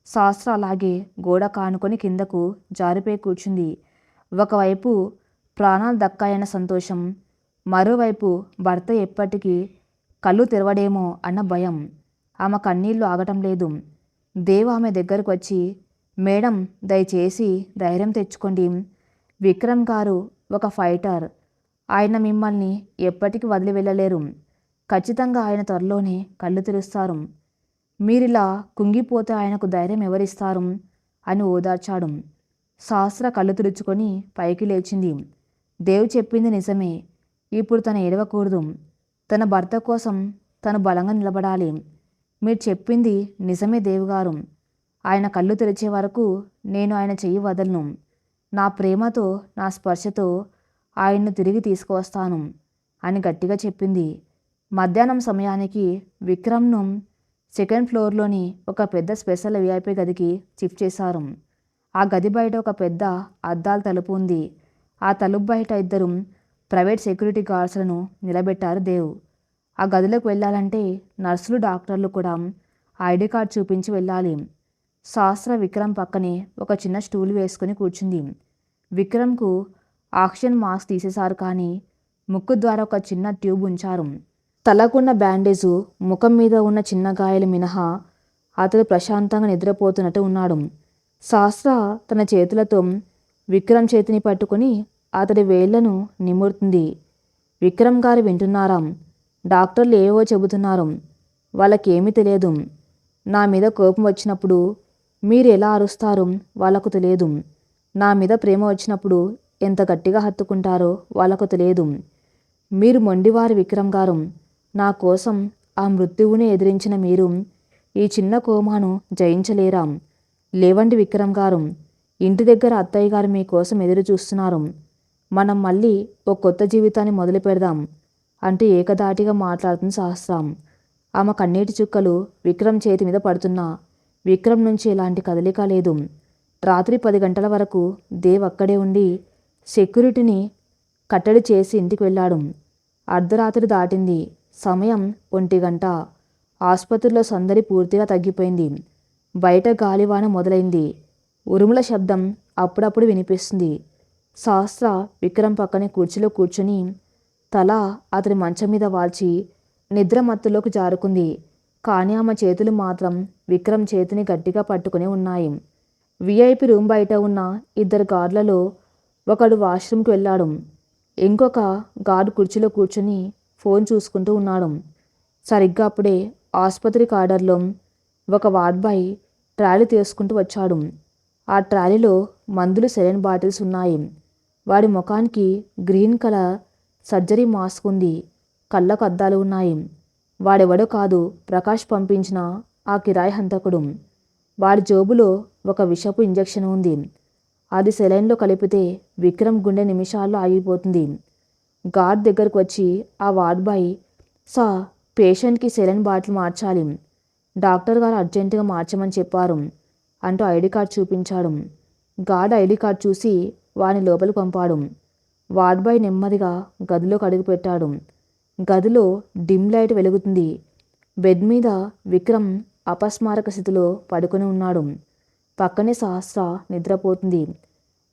శాస్త్ర అలాగే గోడ కానుకొని కిందకు జారిపోయి కూర్చుంది. ఒకవైపు ప్రాణాలు దక్కాయన్న సంతోషం, మరోవైపు భర్త ఎప్పటికీ కళ్ళు తెరవడేమో అన్న భయం. ఆమె కన్నీళ్లు ఆగటం లేదు. దేవ్ ఆమె దగ్గరకు వచ్చి, మేడం దయచేసి ధైర్యం తెచ్చుకోండి. విక్రమ్ గారు ఒక ఫైటర్. ఆయన మిమ్మల్ని ఎప్పటికీ వదిలి వెళ్ళలేరు. ఖచ్చితంగా ఆయన త్వరలోనే కళ్ళు తెరుస్తారు. మీరిలా కుంగిపోతే ఆయనకు ధైర్యం ఎవరిస్తారు అని ఓదార్చాడు. సహస్ర కళ్ళు తుడుచుకొని పైకి లేచింది. దేవ్ చెప్పింది నిజమే. ఇప్పుడు తను ఏడవకూడదు. తన భర్త కోసం తను బలంగా నిలబడాలి. మీరు చెప్పింది నిజమే దేవుగారు. ఆయన కళ్ళు తెరిచే వరకు నేను ఆయన చెయ్యి వదలను. నా ప్రేమతో, నా స్పర్శతో ఆయన్ను తిరిగి తీసుకువస్తాను అని గట్టిగా చెప్పింది. మధ్యాహ్నం సమయానికి విక్రమ్ను 2nd ఫ్లోర్లోని ఒక పెద్ద స్పెషల్ విఐపి గదికి షిఫ్ట్ చేశారు. ఆ గది బయట ఒక పెద్ద అద్దాల తలుపు ఉంది. ఆ తలుపు బయట 2 ప్రైవేట్ సెక్యూరిటీ గార్డ్స్లను నిలబెట్టారు దేవ్. ఆ గదిలోకి వెళ్ళాలంటే నర్సులు, డాక్టర్లు కూడా ఐడి కార్డ్ చూపించి వెళ్ళాలి. సహస్ర విక్రమ్ పక్కనే ఒక చిన్న స్టూల్ వేసుకుని కూర్చుంది. విక్రమ్కు ఆక్సిజన్ మాస్క్ తీసేశారు, కానీ ముక్కు ద్వారా ఒక చిన్న ట్యూబ్ ఉంచారు. తలకున్న బ్యాండేజు, ముఖం మీద ఉన్న చిన్న గాయాలు మినహా అతడు ప్రశాంతంగా నిద్రపోతున్నట్టు ఉన్నాడు. సహస్ర తన చేతులతో విక్రమ్ చేతిని పట్టుకుని అతడి వేళ్లను నిమురుతుంది. విక్రమ్ గారు వింటున్నారా? డాక్టర్లు ఏవో చెబుతున్నారు. వాళ్ళకేమీ తెలియదు. నా మీద కోపం వచ్చినప్పుడు మీరు ఎలా అరుస్తారో వాళ్ళకు తెలియదు. నా మీద ప్రేమ వచ్చినప్పుడు ఎంత గట్టిగా హత్తుకుంటారో వాళ్ళకు తెలియదు. మీరు మొండివారు విక్రమ్ గారు. నా కోసం ఆ మృత్యువుని ఎదిరించిన మీరు ఈ చిన్న కోమాను జయించలేరా? లేవండి విక్రమ్ గారు. ఇంటి దగ్గర అత్తయ్య గారు మీకోసం ఎదురు చూస్తున్నారు. మనం మళ్ళీ ఓ కొత్త జీవితాన్ని మొదలు పెడదాం అంటూ ఏకధాటిగా మాట్లాడుతుంది సహస్రం. ఆమె కన్నీటి చుక్కలు విక్రమ్ చేతి మీద పడుతున్నా విక్రమ్ నుంచి ఎలాంటి కదలిక లేదు. రాత్రి 10 గంటల వరకు దేవ్ అక్కడే ఉండి సెక్యూరిటీని కట్టడి చేసి ఇంటికి వెళ్ళాడు. అర్ధరాత్రి దాటింది. సమయం 1 గంట. ఆసుపత్రిలో సందడి పూర్తిగా తగ్గిపోయింది. బయట గాలివాన మొదలైంది. ఉరుముల శబ్దం అప్పుడప్పుడు వినిపిస్తుంది. సహస్ర విక్రమ్ పక్కనే కుర్చీలో కూర్చుని తల అతని మంచం మీద వాల్చి నిద్ర మత్తులోకి జారుకుంది. కానీ ఆమె చేతులు మాత్రం విక్రమ్ చేతిని గట్టిగా పట్టుకుని ఉన్నాయి. విఐపి రూమ్ బయట ఉన్న 2 గార్డులలో ఒకడు వాష్రూమ్కి వెళ్ళాడు. ఇంకొక గార్డు కుర్చీలో కూర్చుని ఫోన్ చూసుకుంటూ ఉన్నాడు. సరిగ్గా అప్పుడే ఆసుపత్రి కారిడార్లో ఒక వార్డ్ బాయ్ ట్రాలీ తీసుకుంటూ వచ్చాడు. ఆ ట్రాలీలో మందులు, సెలైన్ బాటిల్స్ ఉన్నాయి. వాడి ముఖానికి గ్రీన్ కలర్ సర్జరీ మాస్క్ ఉంది. కళ్ళకు అద్దాలు ఉన్నాయి. వాడెవడో కాదు, ప్రకాష్ పంపించిన ఆ కిరాయి హంతకుడు. వాడి జోబులో ఒక విషపు ఇంజెక్షన్ ఉంది. అది సెలైన్లో కలిపితే విక్రమ్ గుండె నిమిషాల్లో ఆగిపోతుంది. గార్డ్ దగ్గరకు వచ్చి ఆ వార్డ్ బాయ్, సార్, పేషెంట్కి సెలైన్ బాటిల్ మార్చాలి, డాక్టర్ గారు అర్జెంటుగా మార్చమని చెప్పారు అంటూ ఐడి కార్డ్ చూపించాడు. గార్డ్ ఐడి కార్డ్ చూసి వాడిని లోపలికి పంపాడు. వార్డ్ బాయ్ నెమ్మదిగా గదిలోకి అడుగుపెట్టాడు. గదిలో డిమ్ లైట్ వెలుగుతుంది. బెడ్ మీద విక్రమ్ అపస్మారక స్థితిలో పడుకొని ఉన్నాడు. పక్కనే సహస్ర నిద్రపోతుంది.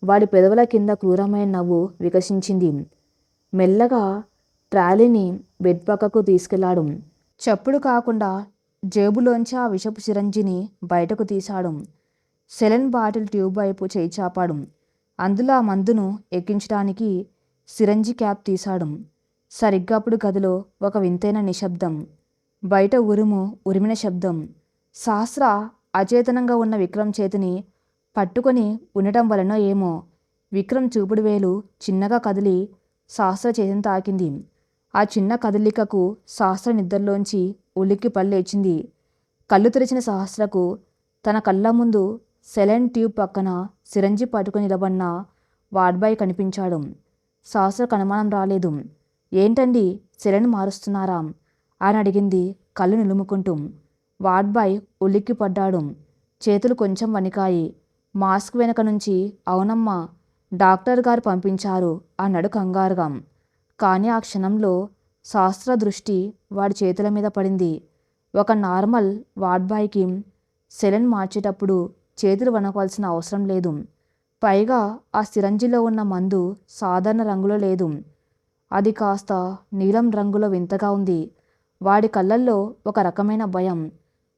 వాడి పెదవుల కింద క్రూరమైన నవ్వు వికసించింది. మెల్లగా ట్రాలీని బెడ్ పక్కకు తీసుకెళ్లాడు. చప్పుడు కాకుండా జేబులోంచి ఆ విషపు సిరంజిని బయటకు తీశాడు. సెలైన్ బాటిల్ ట్యూబ్ వైపు చేయి చాపాడు. అందులో ఆ మందును ఎక్కించడానికి సిరంజి క్యాప్ తీశాడు. సరిగ్గా అప్పుడు గదిలో ఒక వింతైన నిశ్శబ్దం. బయట ఉరిమిన శబ్దం. సహస్ర అచేతనంగా ఉన్న విక్రమ్ చేతిని పట్టుకొని ఉండటం వలనో ఏమో విక్రమ్ చూపుడు వేలు చిన్నగా కదిలి సహస్ర చేతిని తాకింది. ఆ చిన్న కదలికకు సహస్ర నిద్రలోంచి ఉలిక్కి పళ్ళేచింది. కళ్ళు తెరిచిన సహస్రకు తన కళ్ళ ముందు సెలైన్ ట్యూబ్ పక్కన సిరంజి పట్టుకుని నిలబడిన వార్డ్ బాయ్ కనిపించాడు. సహస్రకు అనుమానం రాలేదు. ఏంటండి, సెలైన్ మారుస్తున్నారా అని అడిగింది కళ్ళు నిలుముకుంటూ. వార్డ్ బాయ్ ఉలిక్కి పడ్డాడు. చేతులు కొంచెం వణికాయి. మాస్క్ వెనక నుంచి అవునమ్మా, డాక్టర్ గారు పంపించారు అన్నాడు కంగారుగా. కానీ ఆ క్షణంలో సహస్ర దృష్టి వాడి చేతుల మీద పడింది. ఒక నార్మల్ వార్డ్ బాయ్కి సెలైన్ మార్చేటప్పుడు చేతులు వణకవలసిన అవసరం లేదు. పైగా ఆ సిరంజిలో ఉన్న మందు సాధారణ రంగులో లేదు. అది కాస్త నీలం రంగులో వింతగా ఉంది. వాడి కళ్ళల్లో ఒక రకమైన భయం,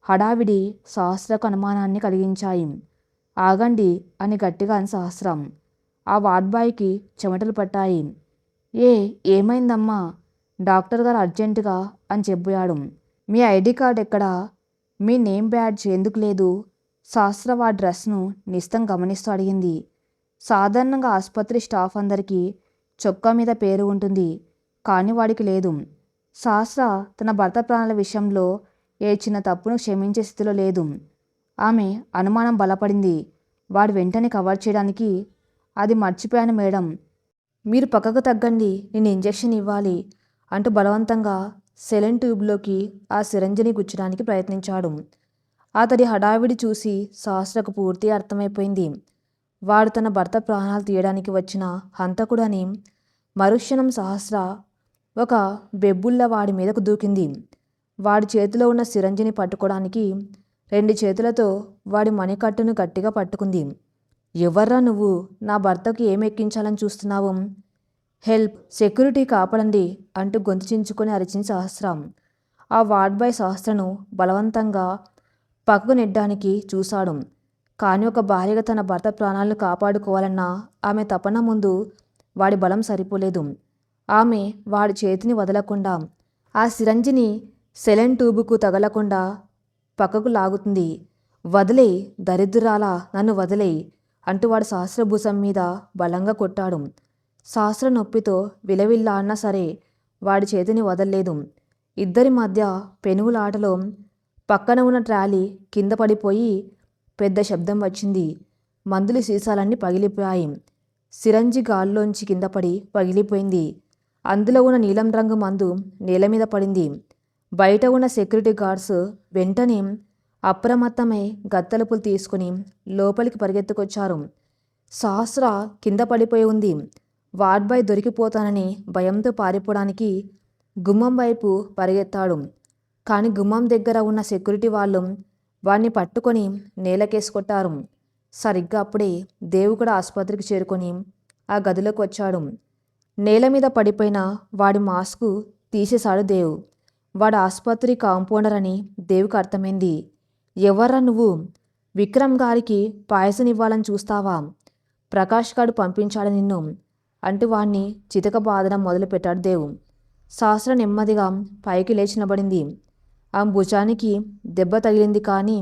హడావిడి సహస్రకు అనుమానాన్ని కలిగించాయి. ఆగండి అని గట్టిగా అని సహస్రం. ఆ వార్డ్ బాయ్కి చెమటలు పట్టాయి. ఏమైందమ్మా, డాక్టర్ గారు అర్జెంటుగా అని చెప్పాడు. మీ ఐడి కార్డ్ ఎక్కడా, మీ నేమ్ బ్యాడ్జ్ ఎందుకు లేదు? సహస్ర వాడి డ్రెస్ను నిస్తం గమనిస్తూ అడిగింది. సాధారణంగా ఆసుపత్రి స్టాఫ్ అందరికీ చొక్కా మీద పేరు ఉంటుంది, కానీ వాడికి లేదు. సహస్ర తన భర్త ప్రాణాల విషయంలో ఏ చిన్న తప్పును క్షమించే స్థితిలో లేదు. ఆమె అనుమానం బలపడింది. వాడు వెంటనే కవర్ చేయడానికి, అది మర్చిపోయాను మేడం, మీరు పక్కకు తగ్గండి, నేను ఇంజెక్షన్ ఇవ్వాలి అంటూ బలవంతంగా సెలైన్ ట్యూబ్లోకి ఆ సిరంజిని గుచ్చడానికి ప్రయత్నించాడు. అతడి హడావిడి చూసి సహస్రకు పూర్తి అర్థమైపోయింది. వాడు తన భర్త ప్రాణాలు తీయడానికి వచ్చిన హంతకుడని. మరుక్షణం సహస్ర ఒక బెబ్బుల్ల వాడి మీదకు దూకింది. వాడి చేతిలో ఉన్న సిరంజిని పట్టుకోవడానికి 2 చేతులతో వాడి మణికట్టును గట్టిగా పట్టుకుంది. ఎవర్రా నువ్వు, నా భర్తకు ఏమెక్కించాలని చూస్తున్నావు? హెల్ప్, సెక్యూరిటీ కాపాడండి అంటూ గొంతు చించుకొని అరిచింది సహస్రం. ఆ వార్డ్ బాయ్ సహస్రను బలవంతంగా పక్కకు నెట్టడానికి చూశాడు. కానీ ఒక భార్యగా తన భర్త ప్రాణాలను కాపాడుకోవాలన్న ఆమె తపన ముందు వాడి బలం సరిపోలేదు. ఆమె వాడి చేతిని వదలకుండా ఆ సిరంజిని సెలైన్ ట్యూబుకు తగలకుండా పక్కకు లాగుతుంది. వదిలేయ్ దరిద్రురాలా, నన్ను వదిలేయ్ అంటూ వాడు సహస్రభూసం మీద బలంగా కొట్టాడు. సహస్ర నొప్పితో విలవిల్లాడినా సరే వాడి చేతిని వదల్లేదు. ఇద్దరి మధ్య పెనుగులాటలో పక్కన ఉన్న ట్రాలీ కింద పడిపోయి పెద్ద శబ్దం వచ్చింది. మందుల సీసాలన్నీ పగిలిపోయాయి. సిరంజి గాల్లోంచి కింద పడి పగిలిపోయింది. అందులో ఉన్న నీలం రంగు మందు నేల మీద పడింది. బయట ఉన్న సెక్యూరిటీ గార్డ్స్ వెంటనే అప్రమత్తమై గత్తలుపులు తీసుకుని లోపలికి పరిగెత్తుకొచ్చారు. సహస్ర కింద పడిపోయి ఉంది. వార్డ్ బాయ్ దొరికిపోతానని భయంతో పారిపోవడానికి గుమ్మం వైపు పరిగెత్తాడు. కానీ గుమ్మం దగ్గర ఉన్న సెక్యూరిటీ వాళ్ళు వాడిని పట్టుకొని నేలకేసి కొట్టారు. సరిగ్గా అప్పుడే దేవు కూడా ఆసుపత్రికి చేరుకొని ఆ గదిలోకి వచ్చాడు. నేల మీద పడిపోయిన వాడి మాస్కు తీసేశాడు దేవ్. వాడు ఆసుపత్రి కాంపౌండర్ అని దేవుకి అర్థమైంది. ఎవర్రా నువ్వు, విక్రమ్ గారికి పాయసం ఇవ్వాలని చూస్తావా? ప్రకాష్ గారు పంపించాడు నిన్ను అంటూ వాణ్ణి చితక బాదడం మొదలుపెట్టాడు దేవు. సహస్ర నెమ్మదిగా పైకి లేచి నిలబడింది. ఆమె భుజానికి దెబ్బ తగిలింది, కానీ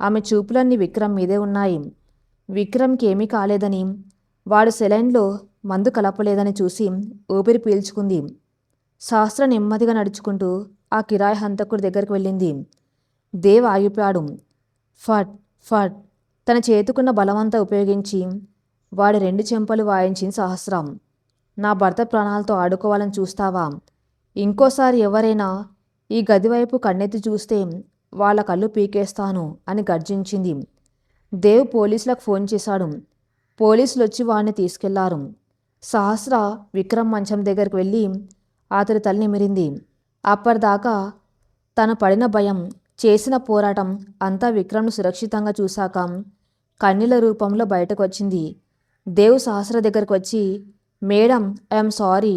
ఆమె చూపులన్నీ విక్రమ్ మీదే ఉన్నాయి. విక్రమ్కి ఏమీ కాలేదని, వాడు సెలైన్లో మందు కలపలేదని చూసి ఊపిరి పీల్చుకుంది. శాస్త్ర నెమ్మదిగా నడుచుకుంటూ ఆ కిరాయి హంతకుడి దగ్గరికి వెళ్ళింది. దేవ్ ఆగిపోయాడు. ఫట్ ఫట్ తన చేతుకున్న బలమంతా ఉపయోగించి వాడి 2 చెంపలు వాయించింది సహస్రం. నా భర్త ప్రాణాలతో ఆడుకోవాలని చూస్తావా? ఇంకోసారి ఎవరైనా ఈ గది వైపు కన్నెత్తి చూస్తే వాళ్ళ కళ్ళు పీకేస్తాను అని గర్జించింది. దేవ్ పోలీసులకు ఫోన్ చేశాడు. పోలీసులు వచ్చి వాడిని తీసుకెళ్లారు. సహస్ర విక్రమ్ మంచం దగ్గరికి వెళ్ళి అతడి తల నిమిరింది. అప్పటిదాకా తను పడిన భయం, చేసిన పోరాటం అంతా విక్రమ్ను సురక్షితంగా చూశాక కన్నీళ్ల రూపంలో బయటకు వచ్చింది. దేవ్ సహస్ర దగ్గరకు వచ్చి, మేడం, ఐఎమ్ సారీ.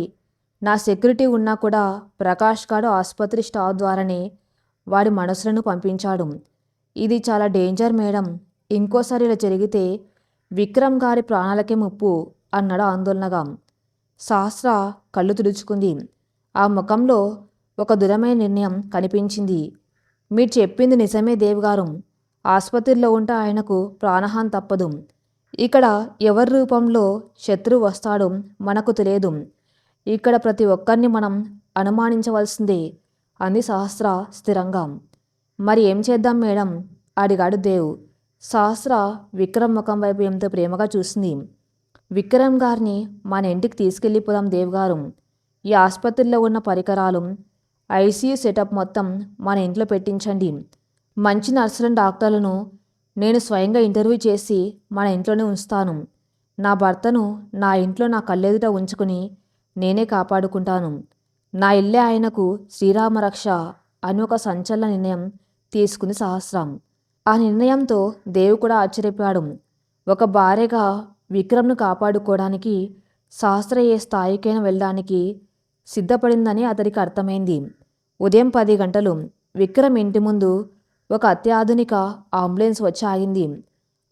నా సెక్యూరిటీ ఉన్నా కూడా ప్రకాష్ గాడు ఆసుపత్రి స్టాఫ్ ద్వారానే వాడి మనసులను పంపించాడు. ఇది చాలా డేంజర్ మేడం. ఇంకోసారి ఇలా జరిగితే విక్రమ్ గారి ప్రాణాలకే ముప్పు అన్నాడు ఆందోళనగా. సహస్ర కళ్ళు తుడుచుకుంది. ఆ ముఖంలో ఒక దృఢమైన నిర్ణయం కనిపించింది. మీరు చెప్పింది నిజమే దేవ్ గారు. ఆసుపత్రిలో ఉంటే ఆయనకు ప్రాణహాని తప్పదు. ఇక్కడ ఎవరి రూపంలో శత్రువు వస్తాడో మనకు తెలియదు. ఇక్కడ ప్రతి ఒక్కరిని మనం అనుమానించవలసిందే అంది సహస్ర స్థిరంగా. మరి ఏం చేద్దాం మేడం అడిగాడు దేవ్. సహస్ర విక్రమ్ ముఖం వైపు ఎంతో ప్రేమగా చూసింది. విక్రమ్ గారిని మన ఇంటికి తీసుకెళ్ళిపోదాం దేవ్ గారు. ఈ ఆసుపత్రిలో ఉన్న పరికరాలు, ఐసీయూ సెటప్ మొత్తం మన ఇంట్లో పెట్టించండి. మంచి నర్సులను, డాక్టర్లను నేను స్వయంగా ఇంటర్వ్యూ చేసి మన ఇంట్లోనే ఉంచుతాను. నా భర్తను నా ఇంట్లో నా కళ్ళెదుట ఉంచుకుని నేనే కాపాడుకుంటాను. నా ఇల్లే ఆయనకు శ్రీరామరక్ష అని ఒక సంచలన నిర్ణయం తీసుకుంది సహస్రం. ఆ నిర్ణయంతో దేవు కూడా ఆశ్చర్యపోయాడు. ఒక భార్యగా విక్రమ్ను కాపాడుకోవడానికి సహస్ర ఏ స్థాయికైనా వెళ్ళడానికి సిద్ధపడిందని అతడికి అర్థమైంది. ఉదయం 10 గంటలు విక్రమ్ ఇంటి ముందు ఒక అత్యాధునిక అంబులెన్స్ వచ్చి ఆగింది.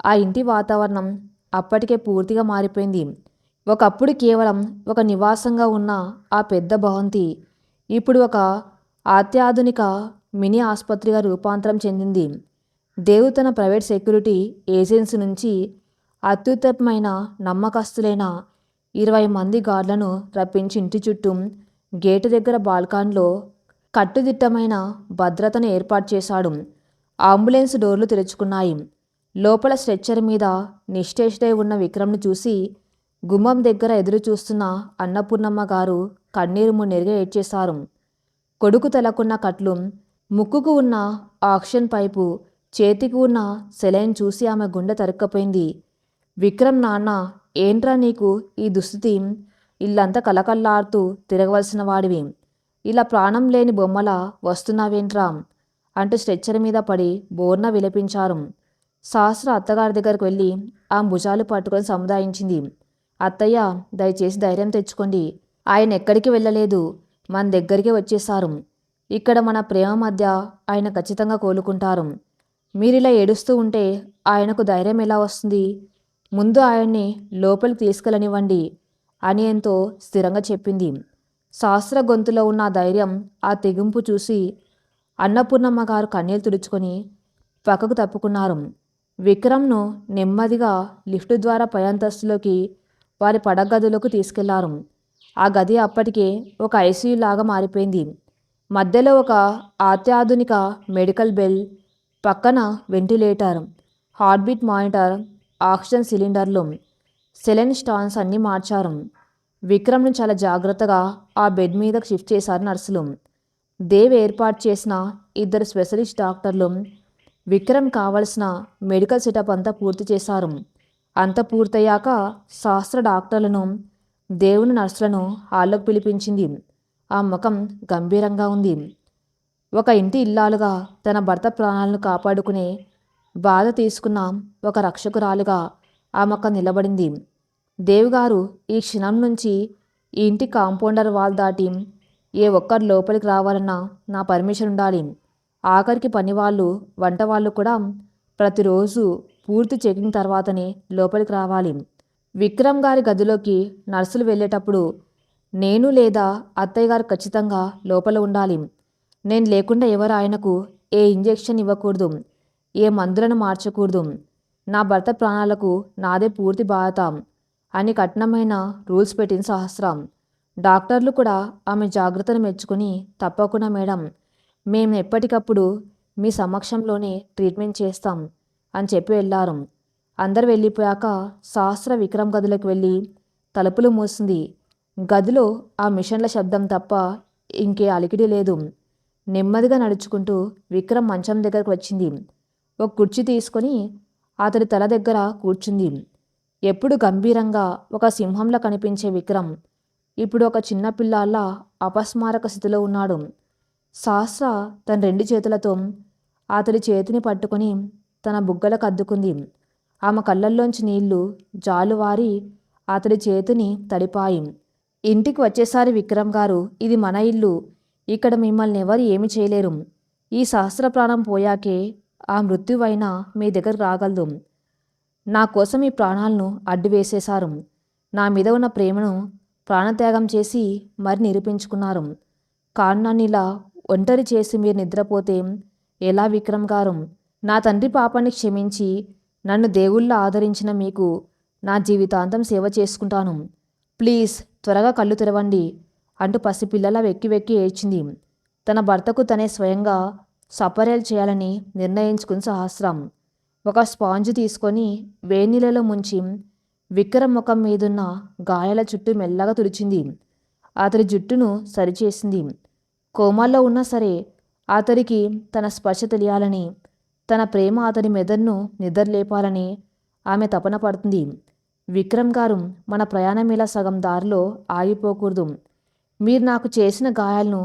ఆ ఇంటి వాతావరణం అప్పటికే పూర్తిగా మారిపోయింది. ఒకప్పుడు కేవలం ఒక నివాసంగా ఉన్న ఆ పెద్ద భవంతి ఇప్పుడు ఒక అత్యాధునిక మినీ ఆసుపత్రిగా రూపాంతరం చెందింది. దేవు తన ప్రైవేట్ సెక్యూరిటీ ఏజెన్సీ నుంచి అత్యుత్తమమైన నమ్మకస్తులైన 20 మంది గార్డులను రప్పించి ఇంటి చుట్టూ గేటు దగ్గర బాల్కాన్లో కట్టుదిట్టమైన భద్రతను ఏర్పాటు చేశాడు. అంబులెన్స్ డోర్లు తెరుచుకున్నాయి. లోపల స్ట్రెచ్చర్ మీద నిశ్చేష్డై ఉన్న విక్రమ్ను చూసి గుమ్మం దగ్గర ఎదురు చూస్తున్న అన్నపూర్ణమ్మ గారు కన్నీరు మున్నీరుగా ఏడ్చేశారు. కొడుకు తలకున్న కట్లు, ముక్కుకు ఉన్న ఆక్సిజన్ పైపు, చేతికి ఉన్న సెలైన్ చూసి ఆమె గుండె తరుక్కపోయింది. విక్రమ్ నాన్న, ఏంట్రా నీకు ఈ దుస్థితి? ఇల్లంతా కలకల్లాడుతూ తిరగవలసిన వాడివి. ఇలా ప్రాణం లేని బొమ్మలా వస్తున్నావేంట్రా అంటూ స్ట్రెచ్చర్ మీద పడి బోర్న విలపించారు. సహస్ర అత్తగారి దగ్గరకు వెళ్ళి ఆమె భుజాలు పట్టుకొని సముదాయించింది. అత్తయ్య, దయచేసి ధైర్యం తెచ్చుకోండి. ఆయన ఎక్కడికి వెళ్ళలేదు, మన దగ్గరికి వచ్చేశారు. ఇక్కడ మన ప్రేమ మధ్య ఆయన ఖచ్చితంగా కోలుకుంటారు. మీరిలా ఏడుస్తూ ఉంటే ఆయనకు ధైర్యం ఎలా వస్తుంది? ముందు ఆయన్ని లోపలికి తీసుకెళ్ళనివ్వండి అని ఎంతో స్థిరంగా చెప్పింది. సహస్ర గొంతులో ఉన్న ఆ ధైర్యం, ఆ తెగింపు చూసి అన్నపూర్ణమ్మ గారు కన్నీళ్లు తుడుచుకొని పక్కకు తప్పుకున్నారు. విక్రమ్ను నెమ్మదిగా లిఫ్ట్ ద్వారా పై అంతస్తులోకి వారి పడగదిలోకి తీసుకెళ్లారు. ఆ గది అప్పటికే ఒక ఐసీయూ లాగా మారిపోయింది. మధ్యలో ఒక అత్యాధునిక మెడికల్ బెల్, పక్కన వెంటిలేటర్, హార్ట్బీట్ మానిటర్, ఆక్సిజన్ సిలిండర్లు, సెలైన్ స్టాన్స్ అన్నీ మార్చారు. విక్రమ్ను చాలా జాగ్రత్తగా ఆ బెడ్ మీదకు షిఫ్ట్ చేశారు నర్సులు. దేవ్ ఏర్పాటు చేసిన 2 స్పెషలిస్ట్ డాక్టర్లు విక్రమ్ కావలసిన మెడికల్ సెటప్ అంతా పూర్తి చేశారు. అంత పూర్తయ్యాక సహస్ర డాక్టర్లను, దేవుని నర్సులను హాల్లోకి పిలిపించింది. ఆ ముఖం గంభీరంగా ఉంది. ఒక ఇంటి ఇల్లాలుగా తన భర్త ప్రాణాలను కాపాడుకునే బాధ తీసుకున్న ఒక రక్షకురాలుగా ఆమె అక్కడ నిలబడింది. దేవుగారు, ఈ క్షణం నుంచి ఈ ఇంటి కాంపౌండర్ వాల్ దాటి ఏ ఒక్కరు లోపలికి రావాలన్నా నా పర్మిషన్ ఉండాలి. ఆఖరికి పనివాళ్ళు, వంట వాళ్ళు కూడా ప్రతిరోజు పూర్తి చెకింగ్ తర్వాతనే లోపలికి రావాలి. విక్రమ్ గారి గదిలోకి నర్సులు వెళ్ళేటప్పుడు నేను లేదా అత్తయ్య గారు ఖచ్చితంగా లోపల ఉండాలి. నేను లేకుండా ఎవరు ఆయనకు ఏ ఇంజెక్షన్ ఇవ్వకూడదు, ఏ మందులను మార్చకూడదు. నా భర్త ప్రాణాలకు నాదే పూర్తి బాధ్యత అని కఠినమైన రూల్స్ పెట్టింది సహస్ర. డాక్టర్లు కూడా ఆమె జాగ్రత్తను మెచ్చుకుని, తప్పకుండా మేడం, మేము ఎప్పటికప్పుడు మీ సమక్షంలోనే ట్రీట్మెంట్ చేస్తాం అని చెప్పి వెళ్ళారు. అందరు వెళ్ళిపోయాక సహస్ర విక్రమ్ గదిలోకి వెళ్ళి తలుపులు మూసింది. గదిలో ఆ మిషన్ల శబ్దం తప్ప ఇంకే అలికిడి లేదు. నెమ్మదిగా నడుచుకుంటూ విక్రమ్ మంచం దగ్గరకు వచ్చింది. ఒక కుర్చీ తీసుకొని అతడి తల దగ్గర కూర్చుంది. ఎప్పుడు గంభీరంగా ఒక సింహంలా కనిపించే విక్రమ్ ఇప్పుడు ఒక చిన్న పిల్లాల్లా అపస్మారక స్థితిలో ఉన్నాడు. సహస్ర తన 2 చేతులతో అతడి చేతిని పట్టుకొని తన బుగ్గలకు అద్దుకుంది. ఆమె కళ్ళల్లోంచి నీళ్లు జాలువారి అతడి చేతిని తడిపాయి. ఇంటికి వచ్చేసారి విక్రమ్ గారు, ఇది మన ఇల్లు. ఇక్కడ మిమ్మల్ని ఎవరు ఏమి చేయలేరు. ఈ సహస్ర ప్రాణం పోయాకే ఆ మృత్యువైనా మీ దగ్గరకు రాగలదు. నా కోసం ఈ ప్రాణాలను అడ్డు వేసేశారు. నా మీద ఉన్న ప్రేమను ప్రాణత్యాగం చేసి మరి నిరూపించుకున్నారు. కానీ నన్ను ఇలా ఒంటరి చేసి మీరు నిద్రపోతే ఎలా విక్రమ్ గారు? నా తండ్రి పాపాన్ని క్షమించి నన్ను దేవుళ్ళ ఆదరించిన మీకు నా జీవితాంతం సేవ చేసుకుంటాను. ప్లీజ్ త్వరగా కళ్ళు తెరవండి అంటూ పసిపిల్లలా వెక్కి వెక్కి ఏడ్చింది. తన భర్తకు తనే స్వయంగా సపర్యలు చేయాలని నిర్ణయించుకుని సహస్రం ఒక స్పాంజ్ తీసుకొని వేడినీళ్ళలో ముంచి విక్రమ్ ముఖం మీదున్న గాయాల చుట్టూ మెల్లగా తుడిచింది. అతడి జుట్టును సరిచేసింది. కోమాల్లో ఉన్నా సరే అతడికి తన స్పర్శ తెలియాలని, తన ప్రేమ అతడి మెదడును నిద్రలేపాలని ఆమె తపన పడుతుంది. విక్రమ్ గారు, మన ప్రయాణం ఇలా సగం దారిలో ఆగిపోకూడదు. మీరు నాకు చేసిన గాయాలను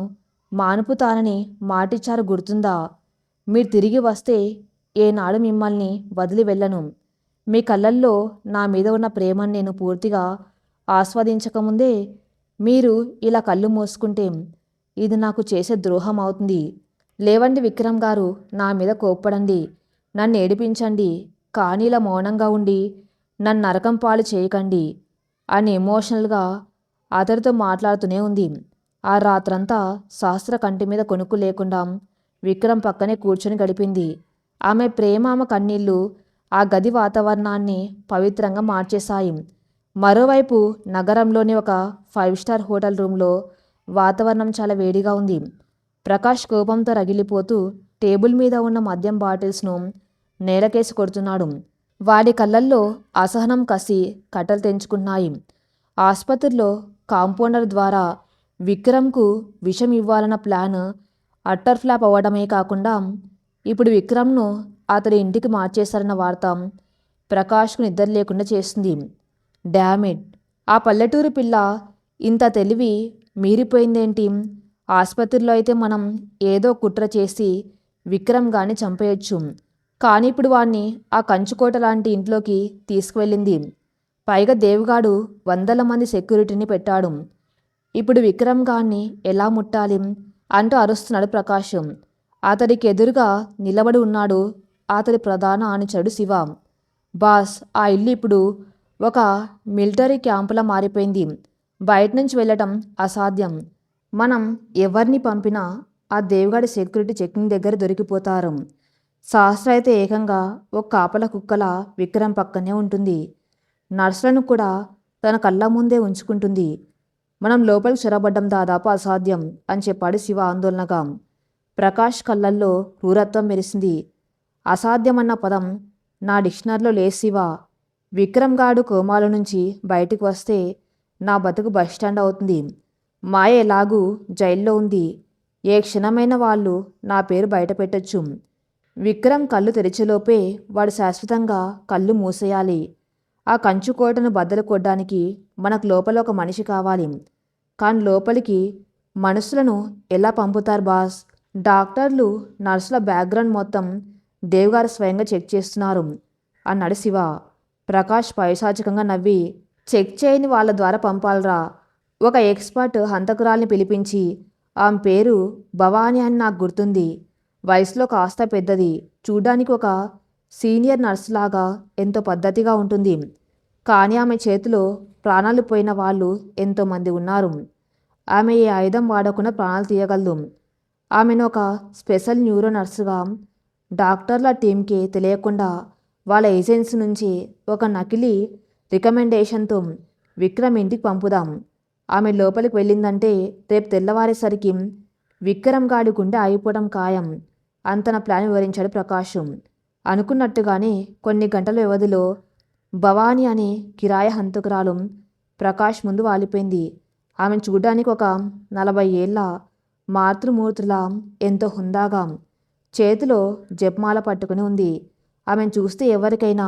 మానుపుతానని మాటిచ్చారు, గుర్తుందా? మీరు తిరిగి వస్తే ఏనాడు మిమ్మల్ని వదిలి వెళ్ళను. మీ కళ్ళల్లో నా మీద ఉన్న ప్రేమను నేను పూర్తిగా ఆస్వాదించకముందే మీరు ఇలా కళ్ళు మూసుకుంటే ఇది నాకు చేసే ద్రోహం అవుతుంది. లేవండి విక్రమ్ గారు, నా మీద కోప్పడండి, నన్ను ఏడిపించండి, కానీ ఇలా మౌనంగా ఉండి నన్ను నరకం పాలు చేయకండి అని ఎమోషనల్గా అతడితో మాట్లాడుతూనే ఉంది. ఆ రాత్రంతా సహస్ర కంటి మీద కొనుక్కు లేకుండా విక్రమ్ పక్కనే కూర్చొని గడిపింది. ఆమె ప్రేమ, ఆమె కన్నీళ్లు ఆ గది వాతావరణాన్ని పవిత్రంగా మార్చేశాయి. మరోవైపు నగరంలోని ఒక 5 స్టార్ హోటల్ రూమ్లో వాతావరణం చాలా వేడిగా ఉంది. ప్రకాష్ కోపంతో రగిలిపోతూ టేబుల్ మీద ఉన్న మద్యం బాటిల్స్ను నేలకేసి కొడుతున్నాడు. వాడి కళ్ళల్లో అసహనం, కసి కట్టలు తెంచుకున్నాయి. ఆసుపత్రిలో కాంపౌండర్ ద్వారా విక్రమ్కు విషం ఇవ్వాలన్న ప్లాన్ అట్టర్ ఫ్లాప్ అవ్వడమే కాకుండా ఇప్పుడు విక్రమ్ను అతడి ఇంటికి మార్చేశారన్న వార్త ప్రకాష్కు నిద్ర లేకుండా చేస్తుంది. డామిట్, ఆ పల్లెటూరు పిల్ల ఇంత తెలివి మీరిపోయిందేంటి? ఆసుపత్రిలో అయితే మనం ఏదో కుట్ర చేసి విక్రమ్ గాని చంపేయొచ్చు, కానీ ఇప్పుడు వాణ్ణి ఆ కంచుకోట లాంటి ఇంట్లోకి తీసుకువెళ్ళింది. పైగా దేవుగాడు 100 మంది సెక్యూరిటీని పెట్టాడు. ఇప్పుడు విక్రమ్ గాన్ని ఎలా ముట్టాలి అంటూ అరుస్తున్నాడు ప్రకాష్. అతడికి ఎదురుగా నిలబడి ఉన్నాడు అతడి ప్రధాన అనుచరుడు శివ. బాస్, ఆ ఇల్లు ఇప్పుడు ఒక మిలిటరీ క్యాంపులా మారిపోయింది. బయట నుంచి వెళ్ళటం అసాధ్యం. మనం ఎవరిని పంపినా ఆ దేవుగాడి సెక్యూరిటీ చెకింగ్ దగ్గర దొరికిపోతారు. సహస్ర అయితే ఏకంగా ఒక కాపల కుక్కల విక్రమ్ పక్కనే ఉంటుంది. నర్సులను కూడా తన కళ్ళ ముందే ఉంచుకుంటుంది. మనం లోపలికి చొరబడ్డం దాదాపు అసాధ్యం అని చెప్పాడు శివ ఆందోళనగా. ప్రకాష్ కళ్ళల్లో క్రూరత్వం మెరిసింది. అసాధ్యమన్న పదం నా డిక్షనరీలో లేదు శివ. విక్రమ్ గాడు కోమాల నుంచి బయటకు వస్తే నా బతుకు బస్టాండ్ అవుతుంది. మాయ ఎలాగూ జైల్లో ఉంది. ఏ క్షణమైన వాళ్ళు నా పేరు బయట పెట్టొచ్చు. విక్రమ్ కళ్ళు తెరిచేలోపే వాడు శాశ్వతంగా కళ్ళు మూసేయాలి. ఆ కంచుకోటను బద్దలు కొట్టడానికి మనకు లోపల ఒక మనిషి కావాలి. కానీ లోపలికి మనుషులను ఎలా పంపుతారు బాస్? డాక్టర్లు, నర్సుల బ్యాక్గ్రౌండ్ మొత్తం దేవ్గారు స్వయంగా చెక్ చేస్తున్నారు అన్నాడు శివ. ప్రకాష్ పైశాచికంగా నవ్వి, చెక్ చేయని వాళ్ళ ద్వారా పంపాలరా? ఒక ఎక్స్పర్ట్ హంతకురాల్ని పిలిపించి, ఆమె పేరు భవానీ అని నాకు గుర్తుంది. వయసులో కాస్త పెద్దది, చూడ్డానికి ఒక సీనియర్ నర్సులాగా ఎంతో పద్ధతిగా ఉంటుంది. కానీ ఆమె చేతిలో ప్రాణాలు పోయిన వాళ్ళు ఎంతోమంది ఉన్నారు. ఆమె ఏ ఆయుధం వాడకుండా ప్రాణాలు తీయగలదు. ఆమెను ఒక స్పెషల్ న్యూరో నర్సుగా డాక్టర్ల టీంకి తెలియకుండా వాళ్ళ ఏజెన్సీ నుంచి ఒక నకిలీ రికమెండేషన్తో విక్రమ్ ఇంటికి పంపుదాం. ఆమె లోపలికి వెళ్ళిందంటే రేపు తెల్లవారేసరికి విక్రమ్ గాడి గుండె ఆగిపోవడం ఖాయం. అంతన ప్లాన్ వివరించాడు ప్రకాష్. అనుకున్నట్టుగానే కొన్ని గంటల వ్యవధిలో భవానీ అనే కిరాయ హంతకురాలు ప్రకాష్ ముందు వాలిపోయింది. ఆమెను చూడ్డానికి ఒక 40 ఏళ్ల మాతృమూర్తిలా ఎంతో హుందాగా చేతిలో జపమాల పట్టుకుని ఉంది. ఆమెను చూస్తే ఎవరికైనా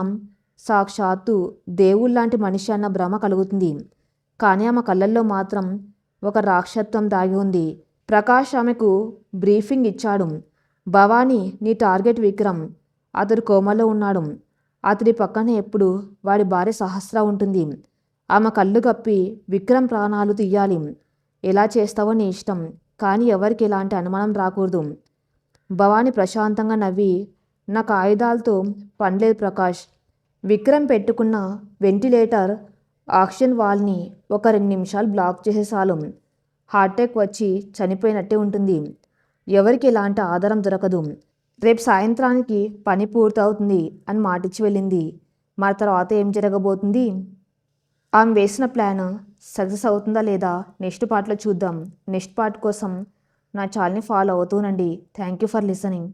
సాక్షాత్తు దేవుళ్లాంటి మనిషి అన్న భ్రమ కలుగుతుంది. కానీ ఆమె కళ్ళల్లో మాత్రం ఒక రాక్షసత్వం దాగి ఉంది. ప్రకాష్ ఆమెకు బ్రీఫింగ్ ఇచ్చాడు. భవానీ, నీ టార్గెట్ విక్రమ్. అతడు కోమలో ఉన్నాడు. అతడి పక్కన ఎప్పుడు వాడి భార్య సహస్ర ఉంటుంది. ఆమె కళ్ళు కప్పి విక్రమ్ ప్రాణాలు తీయాలి. ఎలా చేస్తావో నీ ఇష్టం, కానీ ఎవరికి ఎలాంటి అనుమానం రాకూడదు. భవానీ ప్రశాంతంగా నవ్వి, నాకు ఆయుధాలతో పనిలేదు ప్రకాష్. విక్రమ్ పెట్టుకున్న వెంటిలేటర్ ఆక్సిజన్ వాల్ని ఒక 2 నిమిషాలు బ్లాక్ చేసేసాలు. హార్ట్అటాక్ వచ్చి చనిపోయినట్టే ఉంటుంది. ఎవరికి ఎలాంటి ఆధారం దొరకదు. రేపు సాయంత్రానికి పని పూర్తవుతుంది అని మాటిచ్చి వెళ్ళింది. మరి తర్వాత ఏం జరగబోతుంది? ఆమె వేసిన ప్లాన్ సక్సెస్ అవుతుందా లేదా నెక్స్ట్ పార్ట్లో చూద్దాం. నెక్స్ట్ పార్ట్ కోసం నా ఛానల్ని ఫాలో అవుతూనండి. Thank you for listening.